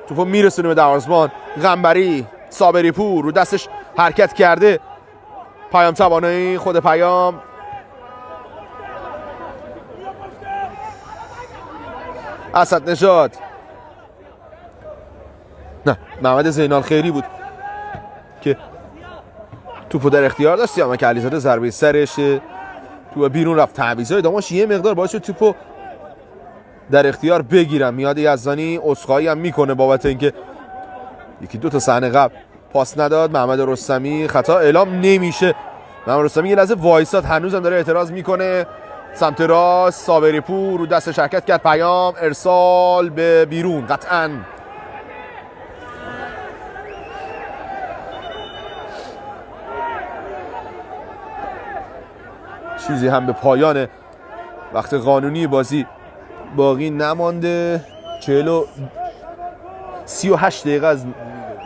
توپو میرسونه به دروازه‌بان. قنبری صابری پور رو دستش حرکت کرده. پیام توانایی خود پیام اسد نژاد نه محمد زینال خیری بود که توپو در اختیار داشت. سیامک علیزاده ضربه سرش تو بیرون رفت. تعویضای داماش یه مقدار باعث شد توپو در اختیار بگیرم. میاد یزدانی اسخایی هم میکنه بابت اینکه یکی دو تا صحنه قبل پاس نداد. محمد رستمی خطا اعلام نمیشه. محمد رستمی یه لحظه وایساد، هنوزم داره اعتراض میکنه. سمت راست صابری پور رو دست شرکت کرد. پیام ارسال به بیرون قطعاً. چیزی هم به پایان وقت قانونی بازی باقی نمانده. 38 دقیقه از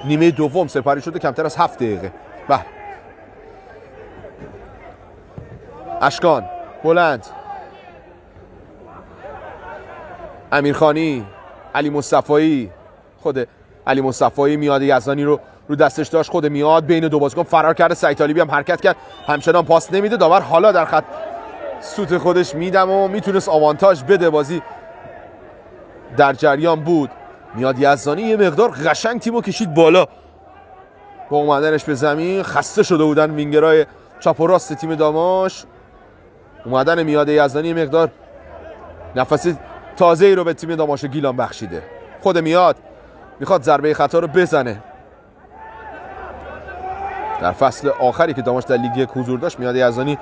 نیمه دوم سپری شده، کمتر از 7 دقیقه. به اشکان بلند، امیرخانی، علی مصطفایی. خود علی مصطفایی میاد یزدانی رو دستش داشت، خود میاد بین دو بازیکن فرار کرده. سعید طالبی هم حرکت کرد، همچنان پاس نمیده. داور حالا در خط سوت خودش میدم و میتونست آوانتاژ بده. بازی در جریان بود. میاد یزدانی یه مقدار قشنگ تیمو کشید بالا با اومدنش به زمین. خسته شده بودن وینگرای چپ و راست تیم داماش. اومدن میاد یزدانی یه مقدار نفس تازه‌ای رو به تیم داماش گیلان بخشیده. خود میاد میخواد ضربه خطا رو بزنه. در فصل آخری که داماش در لیگ یک حضور داشت، میاد یزدانی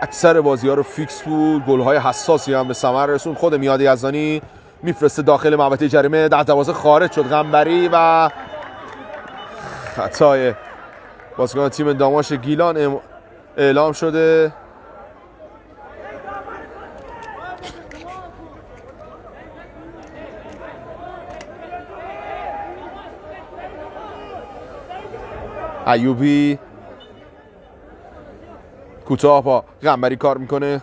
اکثر بازی‌ها رو فیکس بود، گل‌های حساسی هم به ثمر رسوند. خود میاد یزدانی میفرسته داخل محوطه جریمه، در دروازه خارج شد قنبری و خطای بازیکن تیم داماش گیلان اعلام شده. ایوبی کوتاه با قنبری کار میکنه.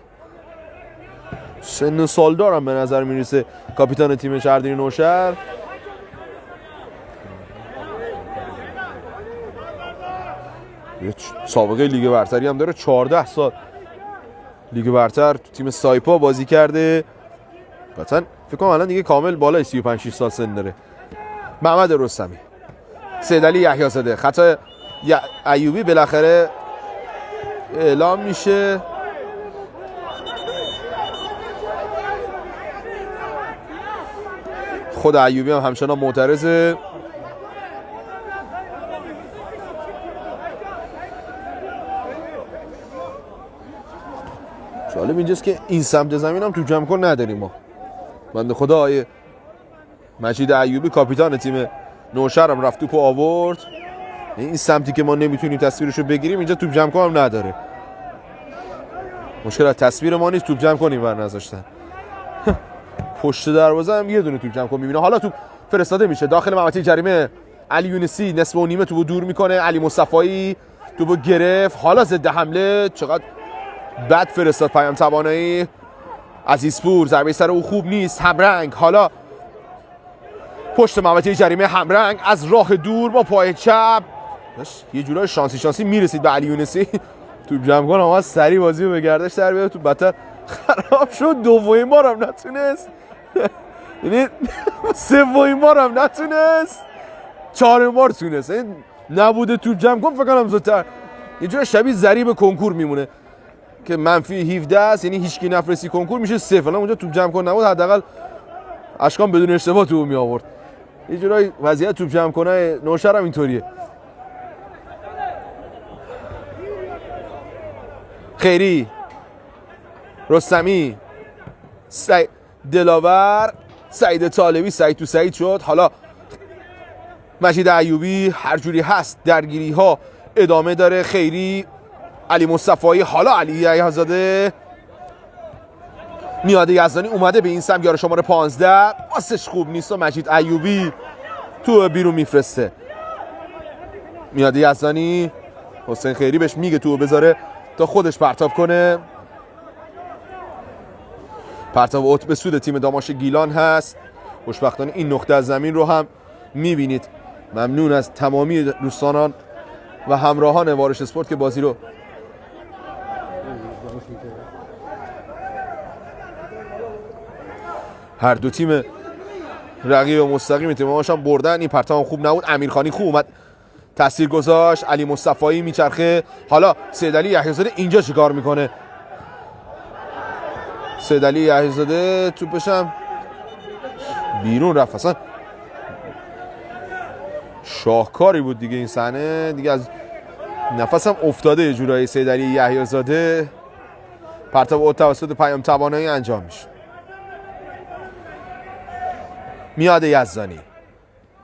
سن سال دارم به نظر میرسه کاپیتان تیم شهرداری نوشهر. یه سابقه لیگ برتری هم داره، 14 سال لیگ برتر تو تیم سایپا بازی کرده. قطعا فکر کنم الان دیگه کامل بالای 35 سال سن داره. محمد رستمی، سیدعلی یحیی‌زاده، خطا ایوبی بالاخره اعلام میشه. خود ایوبی هم همچنان معترضه. جالب اینجاست که این سمت زمین هم تو جمع کن نداریم ما. بنده خدا آیه مجید ایوبی کاپیتان تیم نوشهر هم رفت توپو آورد. این سمتی که ما نمیتونیم تصویرشو بگیریم اینجا توپ جمع کن هم نداره. مشکل از تصویر ما نیست، توپ جمع کنیم بر نذاشتن. پشت دروازه هم یه دونه توپ جمع کن میبینه. حالا توپ فرستاده میشه داخل محوطه جریمه. علی یونسی نصف و نیمه توپو دور میکنه. علی مصطفایی توپو گرفت. حالا ضد حمله چقدر بد فرستاد پیام توانایی. عزیزپور ضربه سر او خوب نیست. همرنگ حالا پشت محوطه جریمه. همرنگ از راه دور با پای چپ یه جورای شانسی میرسید به علی یونسی. توپ جمع کن اما سری بازی رو به گردش در بیاره. توپ بدتر خراب شد. دومین بارم نتونست، یعنی سومین بارم نتونست، چهارمین بار تونست. این نبوده توپ جمع کن فکر کنم زودتر یه جور شبیه ضریب کنکور میمونه که منفی 17 است، یعنی هیچکی نفرستی کنکور میشه 0. الان اونجا توپ جمع کن نبود، حداقل اشکان بدون اشتباه توپ می آورد. یه جورای وضعیت توپ جمع کنه نوشهر هم اینطوریه. خیری، رستمی، دلاور، سعید طالبی، سعید تو سعید شد. حالا مجید ایوبی هر جوری هست درگیری ها ادامه داره. خیری، علی مصطفایی، حالا علی یحیی‌زاده. میاد یزدانی اومده به این سمت، یار شماره 15 واسش خوب نیست و مجید ایوبی تو بیرون میفرسته. میاد یزدانی، حسین خیری بهش میگه تو بذاره تا خودش پرتاب کنه. پرتاب اوت به سود تیم داماش گیلان هست. خوشبختانه این نقطه از زمین رو هم میبینید. ممنون از تمامی دوستانان و همراهان وارش اسپورت که بازی رو هر دو تیم رقیب و مستقیم تیم داماش هم بردن. این پرتاب خوب نبود. امیرخانی خوب اومد تاثیر گذاشت. علی مصطفایی میچرخه. حالا سیدعلی یحیی‌زاده اینجا چیکار میکنه؟ سیدعلی یحیی‌زاده توپش هم بیرون رفت. اصلا شاهکاری بود دیگه این صحنه، دیگه از نفسم افتاده یه جورایی. سیدعلی یحیی‌زاده پرتاب اوت توسط پیام توانایی انجام میشه. میاد یزدانی،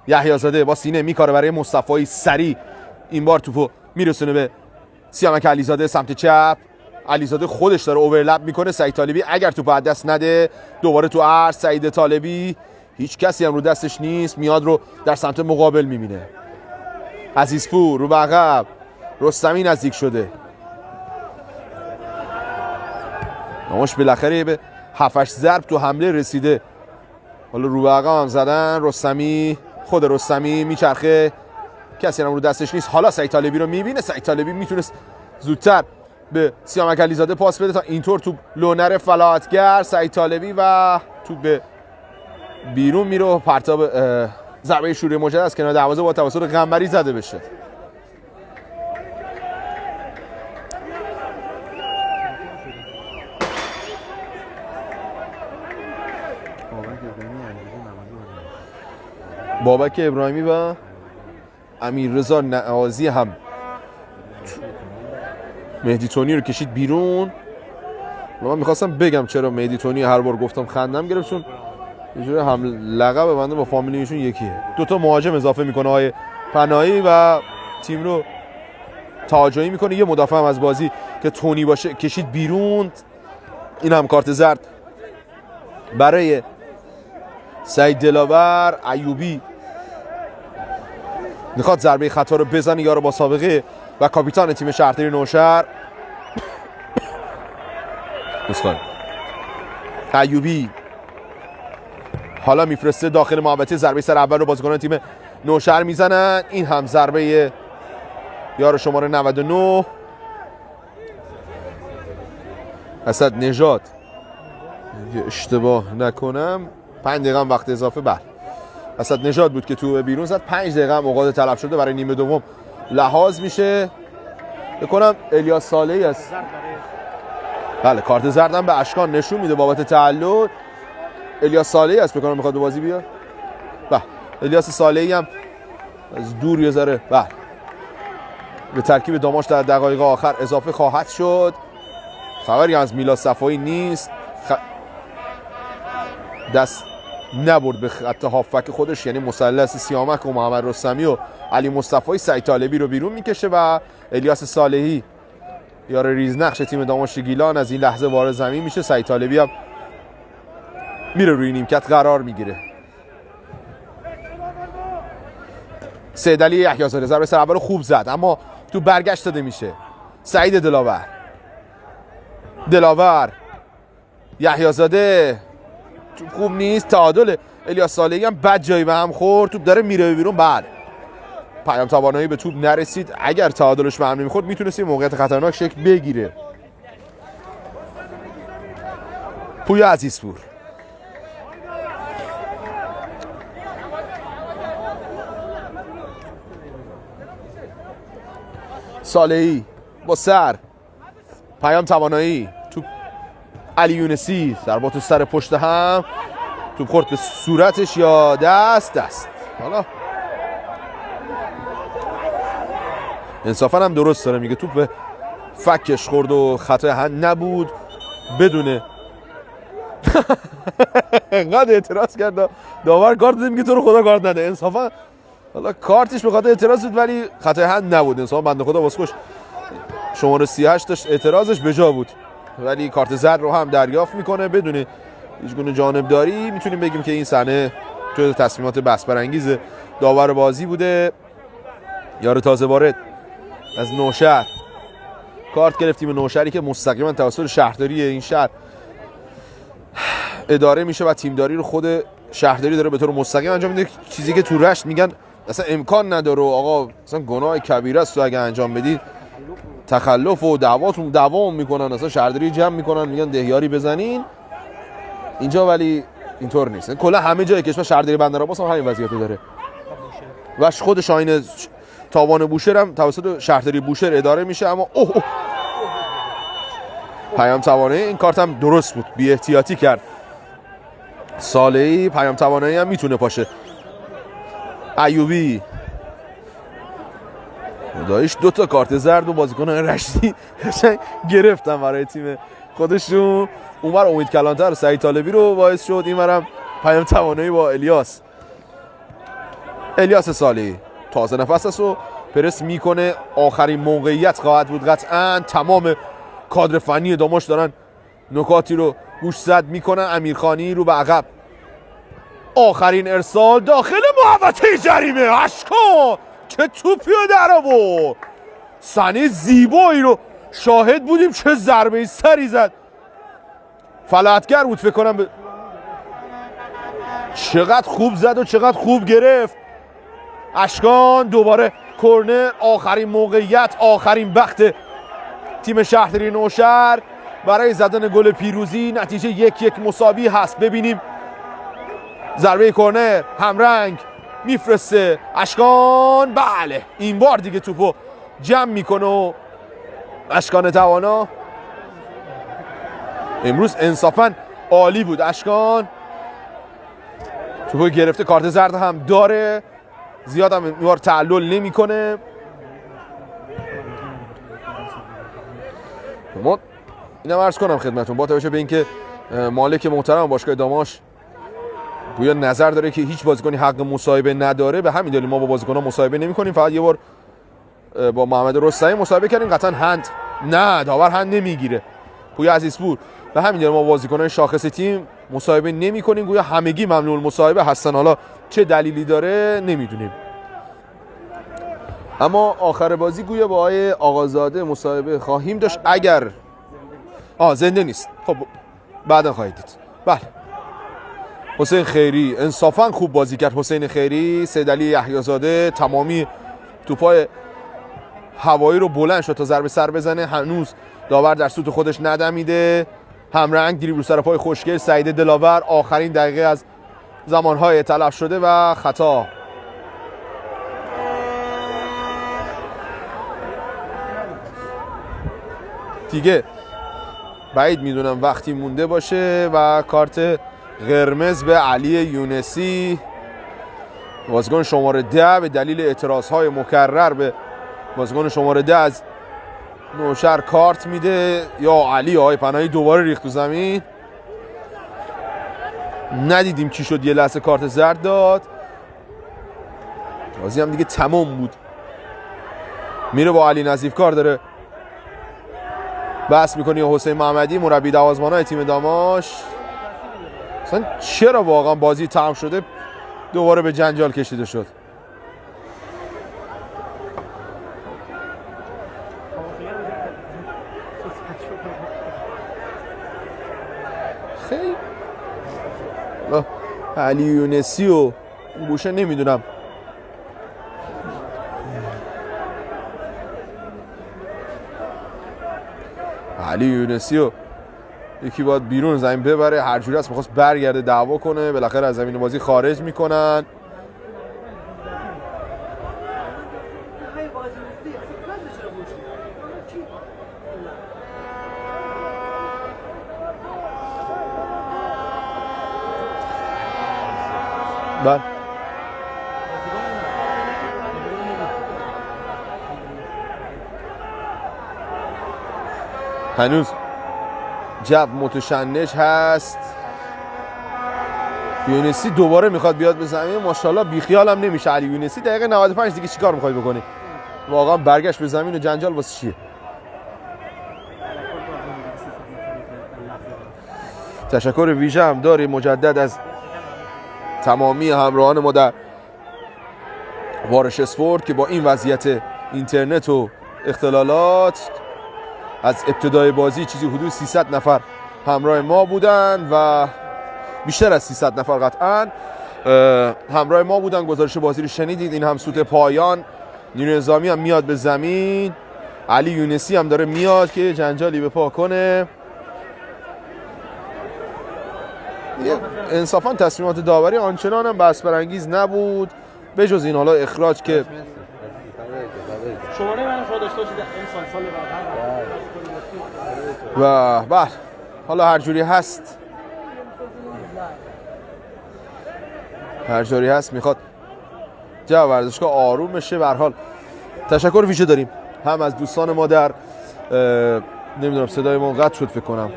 یحیی‌زاده با سینه میکاره برای مصطفی، سریع این بار توپو میرسونه به سیامک علیزاده سمت چپ. علیزاده خودش داره اوورلپ میکنه. سعید طالبی اگر توپو از دست نده دوباره تو عرض. سعید طالبی هیچ کسی هم رو دستش نیست، میاد رو در سمت مقابل میبینه. عزیزپور رو به عقب، رستمی نزدیک شده. نماش بالاخره به 7-8 ضرب تو حمله رسیده. حالا رو به عقب هم زدن. رستمی، خود رستمی میچرخه، کسی هم رو دستش نیست. حالا سعید طالبی رو میبینه. سعید طالبی میتونست زودتر به سیامک علیزاده پاس بده تا اینطور توپ لونر فلاحتگر. سعید طالبی و توپ به بیرون میره و پرتاب ضربه شوری مجدد از کنار دروازه با توسط قنبری زده بشه. بابک ابراهیمی و امیررضا نعازی هم مهدی تونی رو کشید بیرون. من میخواستم بگم چرا مهدی تونی هر بار گفتم خندم گرفت، چون یه جوری هم لقب بنده با فامیلیشون یکیه. دوتا مهاجم اضافه میکنه آقای پناهی و تیم رو تهاجمی میکنه. یه مدافع هم از بازی که تونی باشه کشید بیرون. این هم کارت زرد برای سعید دلاور. ایوبی میخواد ضربه خطا رو بزنه، یارو با سابقه و کاپیتان تیم شهرداری نوشهر. ایوبی حالا میفرسته داخل محوطه. ضربه سر اول رو بازیکنان تیم نوشهر میزنن. این هم ضربه یار شماره 99 اسد نژاد، اشتباه نکنم 5 دقیقه هم وقت اضافه. بله اسد نژاد بود که تو بیرون زد. 5 دقیقه هم اوقات طلب شده برای نیمه دوم لحاظ میشه. بکنم الیاس صالحی است. بله کارت زردم به اشکان نشون میده بابت تعلل. الیاس صالحی است بکنم میخواد به بازی بیاد. بله الیاس صالحی هم از دور یه ذره بله به ترکیب داماش در دقایق آخر اضافه خواهد شد. خبری از میلاد صفایی نیست. دست نبرد به خط هافک خودش، یعنی مثلث سیامک و محمد رستمی و علی مصطفی. سعید طالبی رو بیرون میکشه و الیاس صالحی یار ریزنقش تیم داماش گیلان از این لحظه وارد زمین میشه. سعید طالبی هم میره روی نیمکت قرار میگیره. سیدعلی یحیی‌زاده ضربه سر اول خوب زد اما تو برگشت داده میشه. سعید دلاور یحیی‌زاده توپ خوب نیست. تعادل الیاس صالحی هم بد جایی به هم خورد. توپ داره میره بیرون. بله پیام توانایی به توپ نرسید. اگر تعادلش به هم نمیخورد میتونست موقعیت خطرناک شکل بگیره. پویا عزیزپور صالحی با سر. پیام توانایی توپ علی یونسی ضربات تو سر پشت هم. توپ خورد به صورتش یا دست. حالا انصافا هم درست داره میگه. توپ به فکش خورد و خطای هند نبود. بدونه انقدر اعتراض کرد داور کارت میگه تو رو خدا کارت نده. انصافا حالا کارتش به خاطر اعتراض بود ولی خطای هند نبود. انصافا بنده خدا واسکش شماره 38 داشت اعتراضش به جا بود ولی کارت زرد رو هم دریافت میکنه بدون هیچ گونه جانبداری. میتونیم بگیم که این صحنه جزو تصمیمات بحث برانگیز داور بازی بوده. یار تازه وارد از نوشهر کارت گرفت. تیم نوشهری که مستقیما توسط شهرداری این شهر اداره میشه و تیمداری رو خود شهرداری داره به طور مستقیم انجام میده. چیزی که تو رشت میگن اصلا امکان نداره آقا، اصلا گناه کبیره است تو اگه انجام بدید تخلف و دعواتون دوام میکنن. اصلا شهرداری جمع میکنن میگن دهیاری بزنین. اینجا ولی اینطور نیست. کلا همه جای کشور شهرداری بندرعباس هم همین وضعیت رو داره و خود شاهین تاوان بوشهر هم توسط شهرداری بوشهر اداره میشه. اما پیام توانایی این کارت هم درست بود، بی احتیاطی کرد صالحی. پیام توانایی هم میتونه پاشه. ایوبی دایش 2 تا کارت زرد و بازیکنان رشتی گرفتن برای تیم خودشون. اونور امید کلانتر سعید طالبی رو باعث شد، اینورم پیام توانایی با الیاس صالحی تازه نفس است و پرس میکنه. آخرین موقعیت خواهد بود قطعا. تمام کادر فنی داماش دارن نکاتی رو گوش زد میکنن. امیرخانی رو به عقب، آخرین ارسال داخل محوطه جریمه. اشکان که توپی رو در آورد، صحنه زیبایی رو شاهد بودیم. چه ضربه سری زد، فلاتگر بود فکر کنم. چقدر خوب زد و چقدر خوب گرفت اشکان. دوباره کرنر، آخرین موقعیت، آخرین بخت تیم شهرداری نوشهر برای زدن گل پیروزی. نتیجه 1-1 مساوی هست. ببینیم ضربه کرنر، همرنگ میفرسته اشکان. بله این بار دیگه توپو جمع میکنه و اشکان توانا امروز انصافا عالی بود. اشکان توپو گرفته، کارت زرد هم داره، زیاد هم اینوار تعلل نمیکنه. ما اینم عرض کنم خدمتتون با توجه به اینکه مالک محترم باشگاه داماش گویا نظر داره که هیچ بازیکنی حق مصاحبه نداره، به همین دلیل ما با بازیکن‌ها مصاحبه نمی‌کنیم. فقط یه بار با محمد رستمی مصاحبه کردیم، قطعا هند نه داور هند نمیگیره. پویا عزیزپور به همین دلیل ما با بازیکن‌های شاخص تیم مصاحبه نمی‌کنیم. گویا همگی ممنوع المصاحبه هستن، حالا چه دلیلی داره نمیدونیم. اما آخر بازی گویا با آقای آقازاده مصاحبه خواهیم داشت اگر زنده نیست. خب بعدا خواهید دید. بله حسین خیری انصافا خوب بازی کرد. حسین خیری، سیدعلی یحیی‌زاده تمامی توپای هوایی رو بلند شد تا ضربه سر بزنه. هنوز داور در سوت خودش ندمیده. همرنگ دریبل رو سر پای خوشگل سعید دلاور، آخرین دقیقه از زمانهای تلف شده و خطا. دیگه بعید میدونم وقتی مونده باشه و کارت قرمز به علی یونسی بازیکن شماره 10 به دلیل اعتراضهای مکرر به بازیکن شماره 10 از نوشهر کارت میده. یا علی آقای پناهی دوباره ریخت تو زمین. ندیدیم چی شد، یه لحظه کارت زرد داد. بازی هم دیگه تمام بود. میره با علی نظیفکار داره بحث میکنی. حسین محمدی مربی دوازمانای تیم داماش اصلا چرا واقعا بازی تمام شده دوباره به جنجال کشیده شد. خیلی علی یونسی و گوشه نمیدونم علی یونسی و یکی باید بیرون زمین ببره، هر جوری هست میخواست برگرده دعوا کنه، بالاخره از زمین بازی خارج میکنن. بله هنوز جو متشنج هست. یونسی دوباره میخواد بیاد به زمین، ماشاءالله بیخیال هم نمیشه علی یونسی. دقیقه 95 دیگه چیکار میخوای بکنی؟ واقعا برگشت به زمین و جنجال واسه چیه؟ تشکر ویژه هم داریم مجدد از تمامی همراهان ما در وارش اسپورت که با این وضعیت اینترنت و اختلالات از ابتدای بازی چیزی حدود 300 نفر همراه ما بودن و بیشتر از 300 نفر قطعا همراه ما بودن. گزارش بازی رو شنیدید. این هم سوت پایان. نیروی نظامی هم میاد به زمین. علی یونسی هم داره میاد که جنجالی به پا کنه. انصافا تصمیمات داوری آنچنان هم بحث برانگیز نبود به جز این حالا اخراج که شماره من شما داشته باشید این سال و بله حالا هر جوری هست میخواد جو ورزشگاه آروم بشه. به هر حال تشکر ویژه داریم هم از دوستان ما در نمیدونم صدای ما قطع شد فکر کنم.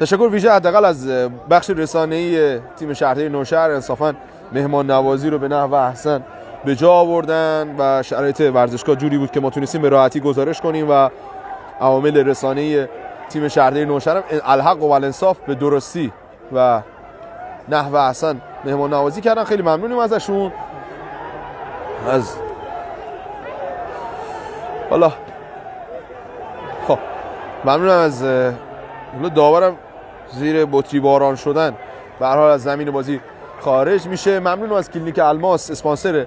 تشکر ویژه حداقل از بخش رسانه‌ای تیم شهرداری نوشهر. انصافا مهمان نوازی رو به نحو احسن به جا آوردن و شرایط ورزشگاه جوری بود که ما تونستیم به راحتی گزارش کنیم و عوامل رسانه‌ای تیم شهرداری نوشهر هم الحق و الانصاف به درستی و نحو احسن مهمان نوازی کردن. خیلی ممنونیم ازشون. از حالا خب ممنونم از داورم زیر بطری باران شدن به هر حال از زمین بازی خارج میشه. ممنونم از کلینیک الماس اسپانسر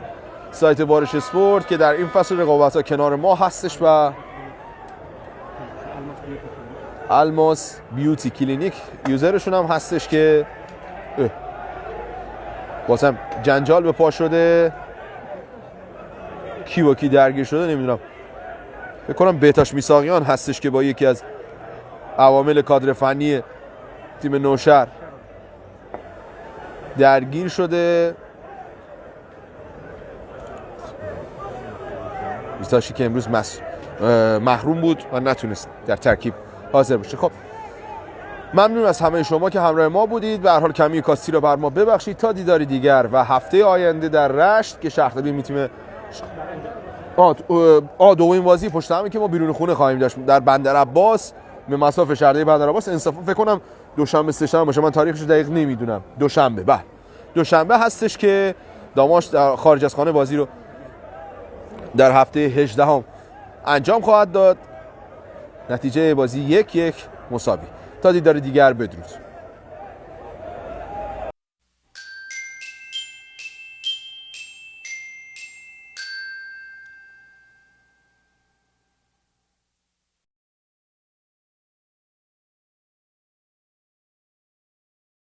سایت بارش اسپورت که در این فصل رقابت‌ها کنار ما هستش و الماس بیوتی کلینیک یوزرشون هم هستش که بازم جنجال به پا شده، کی با کی درگیر شده نمیدونم. فکر کنم بهتاش میساقیان هستش که با یکی از عوامل کادر فنی تیم نوشهر درگیر شده. بهتاشی که امروز محروم بود و نتونست در ترکیب حاضر بشه. خب ممنون از همه شما که همراه ما بودید. به هر حال کمی کاستی رو بر ما ببخشید. تا دیداری دیگر و هفته آینده در رشت که شهرداری میتونه دومین بازی پشت همی که ما بیرون خونه خواهیم داشت در بندر عباس به مصاف شهرداری بندر عباس. انصافا فکر کنم دوشنبه سه شنبه باشه، من تاریخش رو دقیق نمیدونم. دوشنبه هستش که داماش در خارج از خانه بازی رو در هفته 18 انجام خواهد داد. نتیجه بازی 1-1 مساوی. تا دیدار دیگر بدرود.